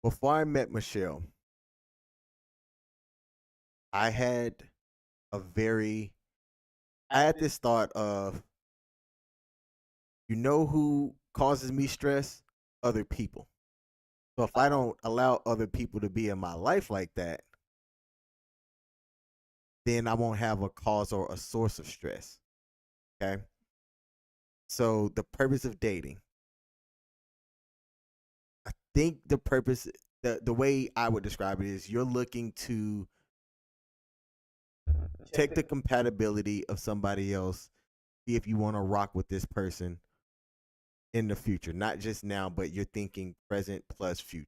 Before I met Michelle, I had this thought of, you know who causes me stress? Other people. So if I don't allow other people to be in my life like that, then I won't have a cause or a source of stress. Okay? So the purpose of dating, I think the way I would describe it is, you're looking to check the compatibility of somebody else. See if you want to rock with this person in the future, not just now, but you're thinking present plus future.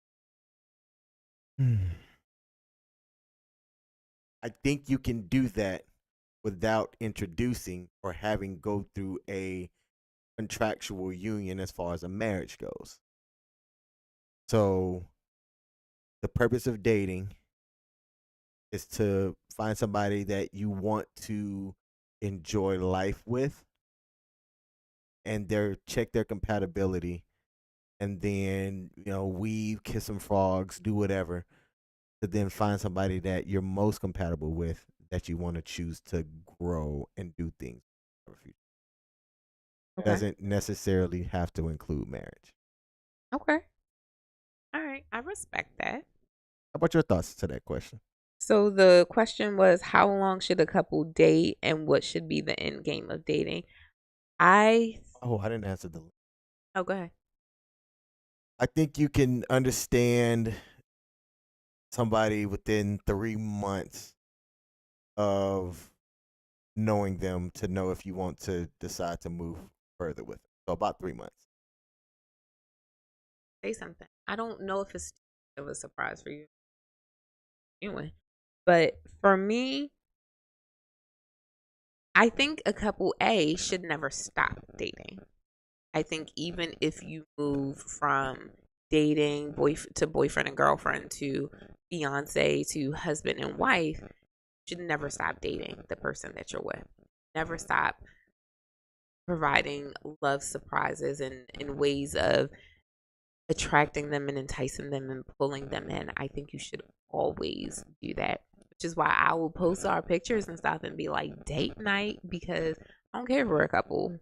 I think you can do that without introducing or having go through a contractual union as far as a marriage goes. So the purpose of dating is to find somebody that you want to enjoy life with and check their compatibility, and then weave, kiss some frogs, do whatever, to then find somebody that you're most compatible with, that you want to choose to grow and do things for the future. Okay. Doesn't necessarily have to include marriage. Okay. All right. I respect that. How about your thoughts to that question? So the question was, how long should a couple date and what should be the end game of dating? Oh, I didn't answer the. Oh, go ahead. I think you can understand somebody within 3 months of knowing them to know if you want to decide to move further with them. So about 3 months. Say something. I don't know if it's of a surprise for you. Anyway, but for me, I think a couple A should never stop dating. I think even if you move from dating to boyfriend and girlfriend to fiance to husband and wife, you should never stop dating the person that you're with. Never stop providing love surprises and in ways of attracting them and enticing them and pulling them in. I think you should always do that, which is why I will post our pictures and stuff and be like date night, because I don't care if we're a couple.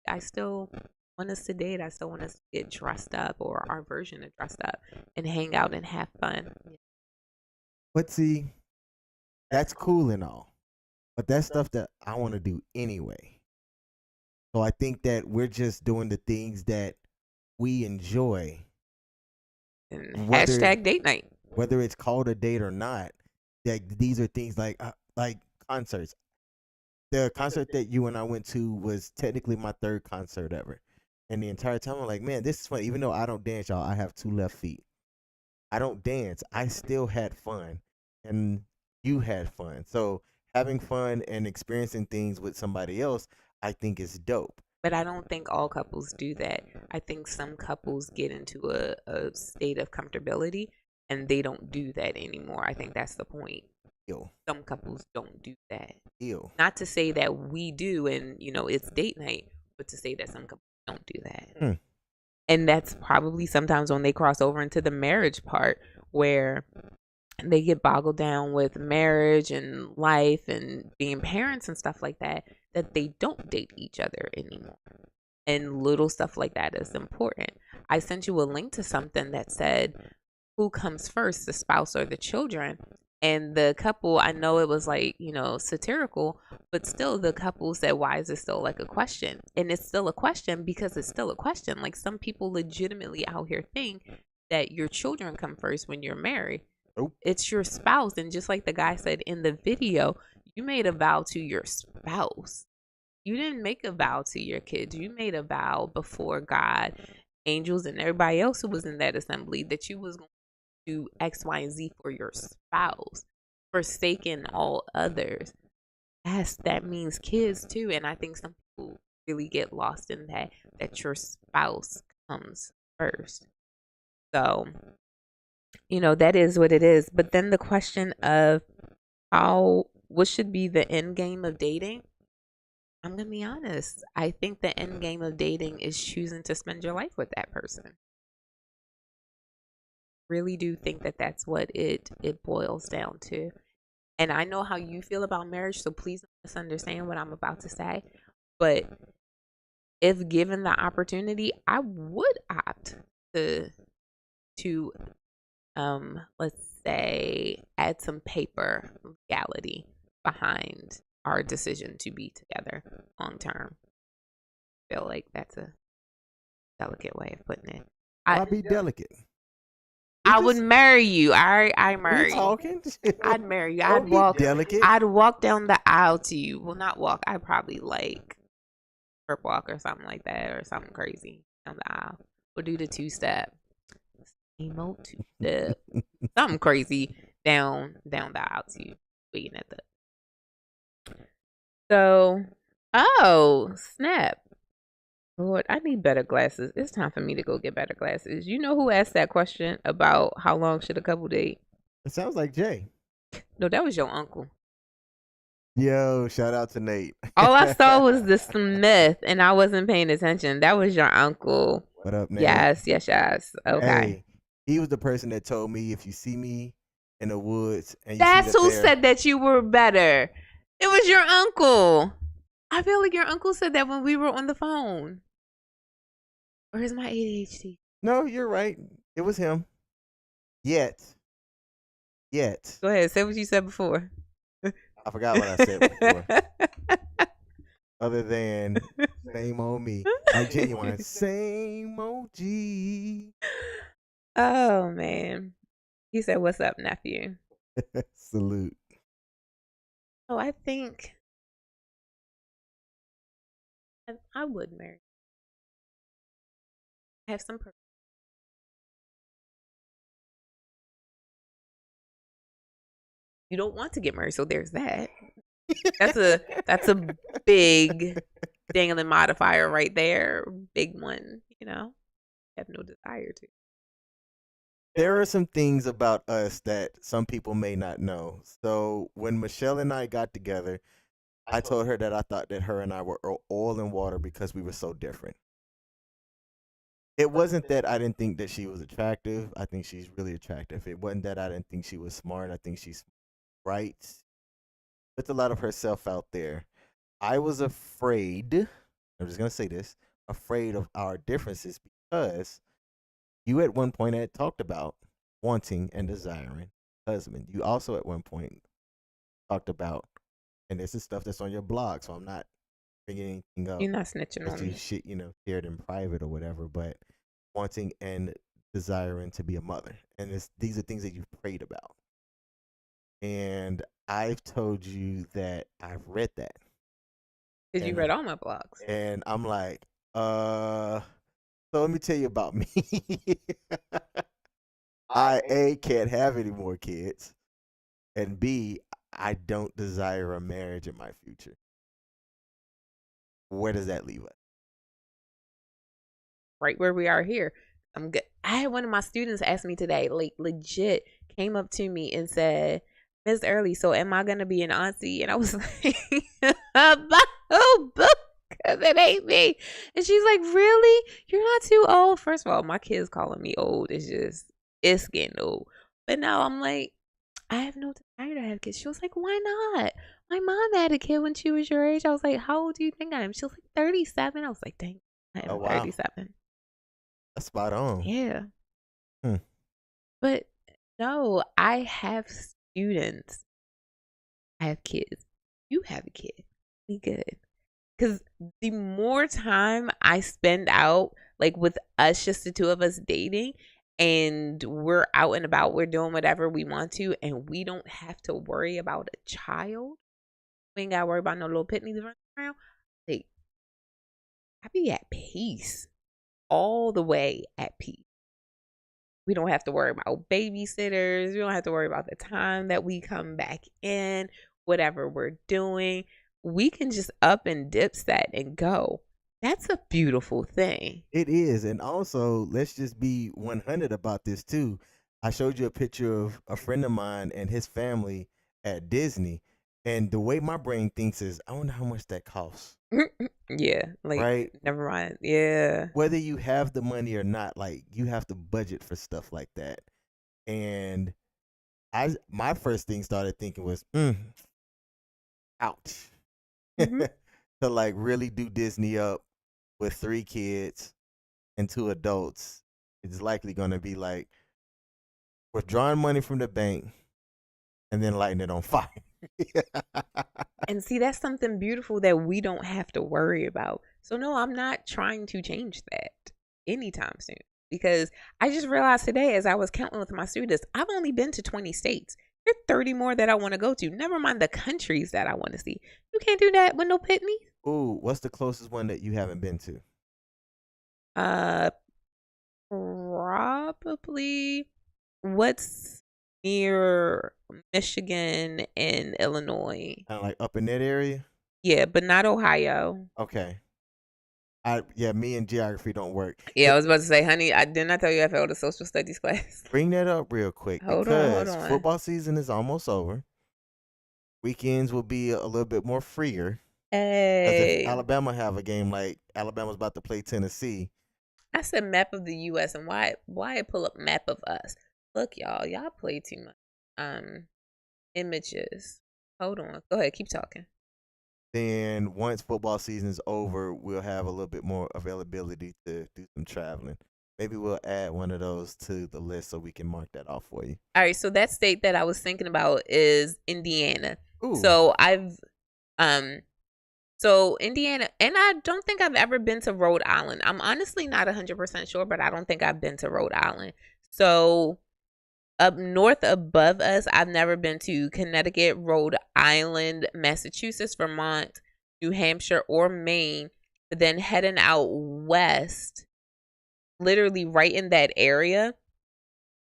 I still want us to date. I still want us to get dressed up, or our version of dressed up, and hang out and have fun. But see, that's cool and all, but that's stuff that I want to do anyway. So I think that we're just doing the things that we enjoy. And hashtag date night. Whether it's called a date or not, that these are things like concerts. The concert that you and I went to was technically my third concert ever. And the entire time I'm like, man, this is fun. Even though I don't dance, y'all, I have 2 left feet. I don't dance. I still had fun. And you had fun. So having fun and experiencing things with somebody else, I think is dope. But I don't think all couples do that. I think some couples get into a state of comfortability and they don't do that anymore. I think that's the point. Ew. Some couples don't do that. Ew. Not to say that we do and, it's date night, but to say that some couples don't do that. And that's probably sometimes when they cross over into the marriage part, where they get boggled down with marriage and life and being parents and stuff like that, that they don't date each other anymore. And little stuff like that is important. I sent you a link to something that said, who comes first, the spouse or the children? And the couple, I know it was like, satirical, but still the couple said, why is it still like a question? And it's still a question because it's still a question. Like, some people legitimately out here think that your children come first when you're married. Nope. It's your spouse. And just like the guy said in the video, you made a vow to your spouse. You didn't make a vow to your kids. You made a vow before God, angels, and everybody else who was in that assembly that you was going to do X, Y, and Z for your spouse, forsaking all others. That means kids too. And I think some people really get lost in that your spouse comes first. So, that is what it is. But then the question of what should be the end game of dating? I'm going to be honest. I think the end game of dating is choosing to spend your life with that person. Really do think that that's what it boils down to. And I know how you feel about marriage, so please don't misunderstand what I'm about to say. But if given the opportunity, I would opt to let's say add some paper legality behind our decision to be together long term. I feel like that's a delicate way of putting it. I'll be delicate. I would marry you. I We marry you. talking? I'd marry you. Don't be delicate. I'd walk down the aisle to you. Well, not walk. I'd probably like perp walk or something like that, or something crazy down the aisle. We'll do the 2-step. Emo 2-step. Something crazy down the aisle to you. Waiting at the. So, oh snap! Lord, I need better glasses. It's time for me to go get better glasses. You know who asked that question about how long should a couple date? It sounds like Jay. No, that was your uncle. Yo, shout out to Nate. All I saw was the Smith, and I wasn't paying attention. That was your uncle. What up, Nate? Yes. Okay. Hey, he was the person that told me if you see me in the woods and you That's see who said that you were better. It was your uncle. I feel like your uncle said that when we were on the phone. Or is my ADHD? No, you're right. It was him. Yet. Go ahead. Say what you said before. I forgot what I said before. Other than same old me. Like genuine. Same old G. Oh, man. He said, "What's up, nephew?" Salute. Oh, I think I would marry. I have some. You don't want to get married, so there's that. That's a big dangling modifier right there. Big one, you know. I have no desire to. There are some things about us that some people may not know. So when Michelle and I got together, I told her that I thought that her and I were oil and water because we were so different. It wasn't that I didn't think that she was attractive. I think she's really attractive. It wasn't that I didn't think she was smart. I think she's right. Puts a lot of herself out there. I was afraid, I'm just going to say this, afraid of our differences because you at one point had talked about wanting and desiring a husband. You also at one point talked about, and this is stuff that's on your blog, so I'm not bringing anything up. You're not snitching That's on me. just shit, shared in private or whatever, but wanting and desiring to be a mother. And these are things that you've prayed about. And I've told you that I've read that. Because you read all my blogs. And I'm like, so let me tell you about me. I, A, can't have any more kids. And B, I don't desire a marriage in my future. Where does that leave us? Right where we are here. I'm good. I had one of my students ask me today, like legit, came up to me and said, "Miss Early, so am I gonna be an auntie?" And I was like, "Oh, book, because it ain't me." And she's like, "Really? You're not too old?" First of all, my kids calling me old it's getting old. But now I'm like, I have no desire to have kids. She was like, "Why not? My mom had a kid when she was your age." I was like, "How old do you think I am?" She was like, 37. I was like, "Dang, I am 37. That's spot on. Yeah. Hmm. But no, I have students. I have kids. You have a kid. We good. Because the more time I spend out, like with us, just the two of us dating, and we're out and about, we're doing whatever we want to, and we don't have to worry about a child. We ain't got to worry about no little pitneys running around. Like, I be at peace. All the way at peace. We don't have to worry about babysitters. We don't have to worry about the time that we come back in, whatever we're doing. We can just up and dip set and go. That's a beautiful thing. It is. And also, let's just be 100 about this too. I showed you a picture of a friend of mine and his family at Disney. And the way my brain thinks is, I wonder how much that costs. Yeah. Like, right? Never mind. Yeah. Whether you have the money or not, like, you have to budget for stuff like that. And my first thing started thinking was, ouch. Mm-hmm. To like really do Disney up with 3 kids and 2 adults, it's likely going to be like withdrawing money from the bank and then lighting it on fire. And see, that's something beautiful that we don't have to worry about. So no, I'm not trying to change that anytime soon. because I just realized today as I was counting with my students, I've only been to 20 states. There are 30 more that I want to go to. Never mind the countries that I want to see. You can't do that with no Pitney. Ooh, what's the closest one that you haven't been to? Probably what's near Michigan and Illinois. Kind of like up in that area? Yeah, but not Ohio. Okay. Me and geography don't work. Yeah, I was about to say, honey, I did not tell you I failed a social studies class. Bring that up real quick Hold on. because football season is almost over. Weekends will be a little bit more freer. Hey, If Alabama have a game like Alabama's about to play Tennessee. I said map of the U.S. and why I pull up map of us? Look, y'all play too much. Images. Hold on. Go ahead, keep talking. Then once football season is over, we'll have a little bit more availability to do some traveling. Maybe we'll add one of those to the list so we can mark that off for you. All right, so that state that I was thinking about is Indiana. Ooh. So so Indiana, and I don't think I've ever been to Rhode Island. I'm honestly not 100% sure, but I don't think I've been to Rhode Island. So up north above us, I've never been to Connecticut, Rhode Island, Massachusetts, Vermont, New Hampshire, or Maine. But then heading out west, literally right in that area,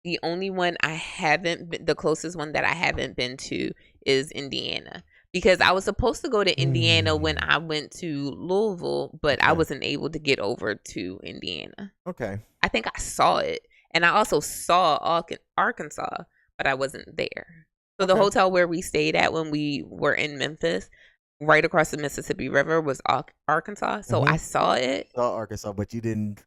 the only one I haven't been, the closest one that I haven't been to is Indiana. Because I was supposed to go to Indiana when I went to Louisville, but I wasn't able to get over to Indiana. Okay. I think I saw it. And I also saw Arkansas, but I wasn't there. So the hotel where we stayed at when we were in Memphis, right across the Mississippi River, was Arkansas. So I saw it. Saw Arkansas, but you didn't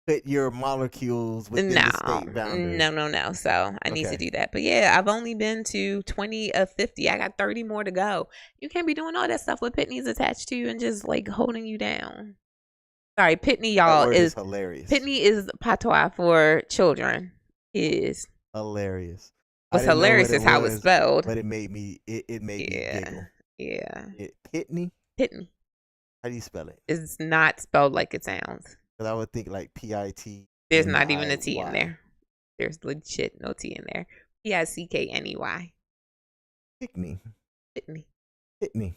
put your molecules within the state boundary. No. So I need to do that. But yeah, I've only been to 20 of 50. I got 30 more to go. You can't be doing all that stuff with Pitney's attached to you and just like holding you down. Sorry, Pitney, y'all, is hilarious. Pitney is patois for children. Is hilarious. What's hilarious is how it's spelled. But it made me giggle. Yeah. Pitney? Pitney. How do you spell it? It's not spelled like it sounds. Because I would think like P-I-T. There's not even a T in there. There's legit no T in there. P-I-C-K-N-E-Y. Pitney. Pitney.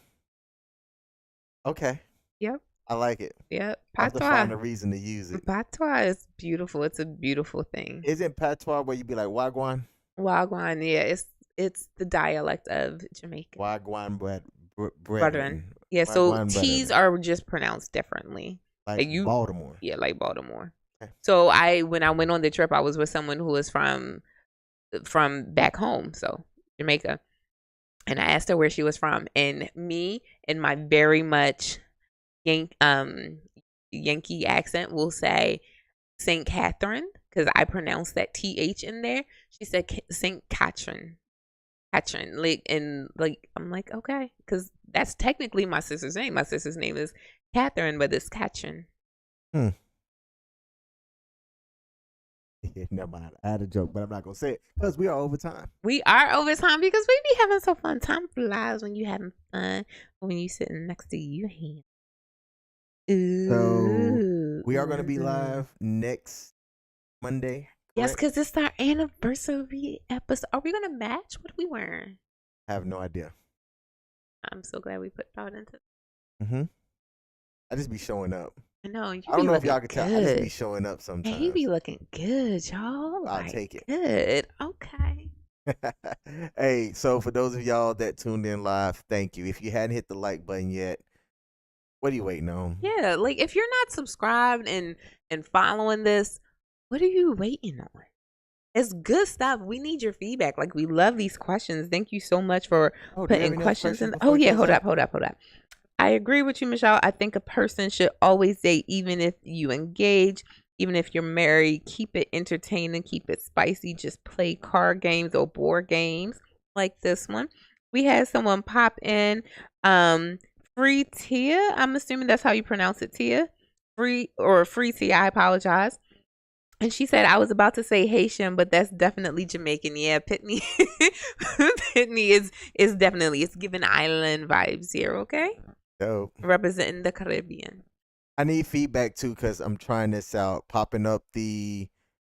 Okay. Yep. I like it. Yep. I have to find a reason to use it. Patois is beautiful. It's a beautiful thing. Isn't patois where you be like wagwan? Wagwan, yeah. It's the dialect of Jamaica. Wagwan brethren. Yeah, so T's are just pronounced differently. Like Baltimore. Yeah, like Baltimore. Okay. So when I went on the trip, I was with someone who was from back home, so Jamaica. And I asked her where she was from. And me and my very much Yankee accent will say St. Catherine, because I pronounced that TH in there. She said St. Catherine. I'm like, okay, because that's technically my sister's name. My sister's name is Catherine, but it's Catherine. Yeah, never mind. I had a joke, but I'm not gonna say it because we are over time. We are over time because we be having so fun. Time flies when you having fun. When you sitting next to your hand. So we are going to be live next Monday. Correct? Yes, because it's our anniversary episode. Are we going to match? What are we wearing? I have no idea. I'm so glad we put thought into it. I just be showing up. I know. I don't know if y'all can tell. I just be showing up sometimes. And he be looking good, y'all. I'll take it. Good. Okay. Hey, so for those of y'all that tuned in live, thank you. If you hadn't hit the like button yet, what are you waiting on? Yeah, like if you're not subscribed and following this, what are you waiting on? It's good stuff. We need your feedback. Like, we love these questions. Thank you so much for putting questions in. Oh yeah, hold up. I agree with you, Michelle. I think a person should always date, even if you engage, even if you're married. Keep it entertaining, keep it spicy. Just play card games or board games like this one. We had someone pop in. Free Tia, I'm assuming that's how you pronounce it, Tia. Free Tia, I apologize. And she said, I was about to say Haitian, but that's definitely Jamaican. Yeah, Pitney. Pitney is definitely, it's giving island vibes here, okay? Dope. Representing the Caribbean. I need feedback too because I'm trying this out. Popping up the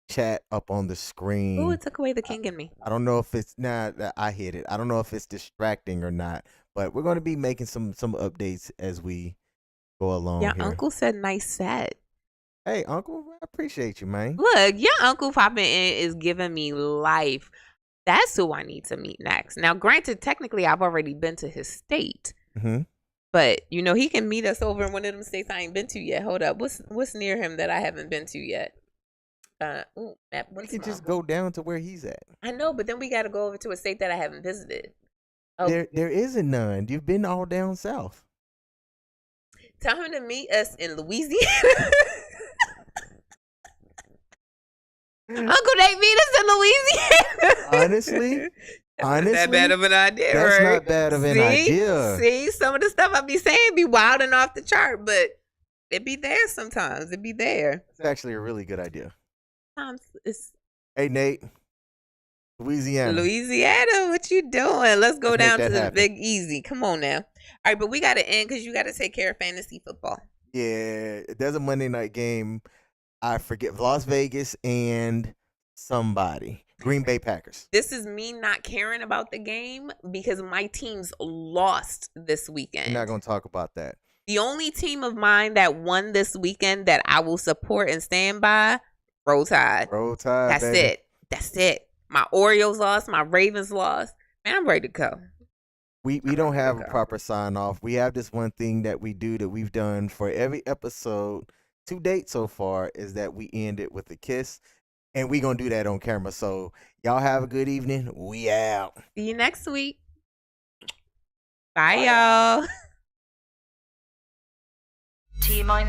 chat up on the screen. Ooh, it took away the king in me. I don't know if it's I hit it. I don't know if it's distracting or not, but we're going to be making some updates as we go along. Your here. uncle said nice set. Hey, uncle, I appreciate you, man. Look, your uncle popping in is giving me life. That's who I need to meet next. Now, granted, technically, I've already been to his state, but you know he can meet us over in one of them states I ain't been to yet. Hold up, what's near him that I haven't been to yet? We can just go down to where he's at. I know, but then we got to go over to a state that I haven't visited. Oh, There isn't none. You've been all down south. tell him to meet us in Louisiana. Uncle Nate, meet us in Louisiana. Honestly, Not that bad of an idea, that's right? not bad of an idea. See, some of the stuff I be saying be wild and off the chart, but it be there sometimes. It be there. It's actually a really good idea. Sometimes it's Hey, Nate, Louisiana. What you doing? Let's go Let's make down to that the happen. Big Easy. Come on now. All right, but we got to end because you got to take care of fantasy football. Yeah, there's a Monday night game. I forget Las Vegas and somebody. Green Bay Packers. This is me not caring about the game because my teams lost this weekend. We're not going to talk about that. The only team of mine that won this weekend that I will support and stand by, Roll Tide. Roll Tide, That's baby. it. That's it. My Orioles lost. My Ravens lost. Man, I'm ready to go. We don't have a Okay. proper sign off. We have this one thing that we do that we've done for every episode to date so far is that we end it with a kiss. And we going to do that on camera. So y'all have a good evening. We out. See you next week. Bye, y'all. T-1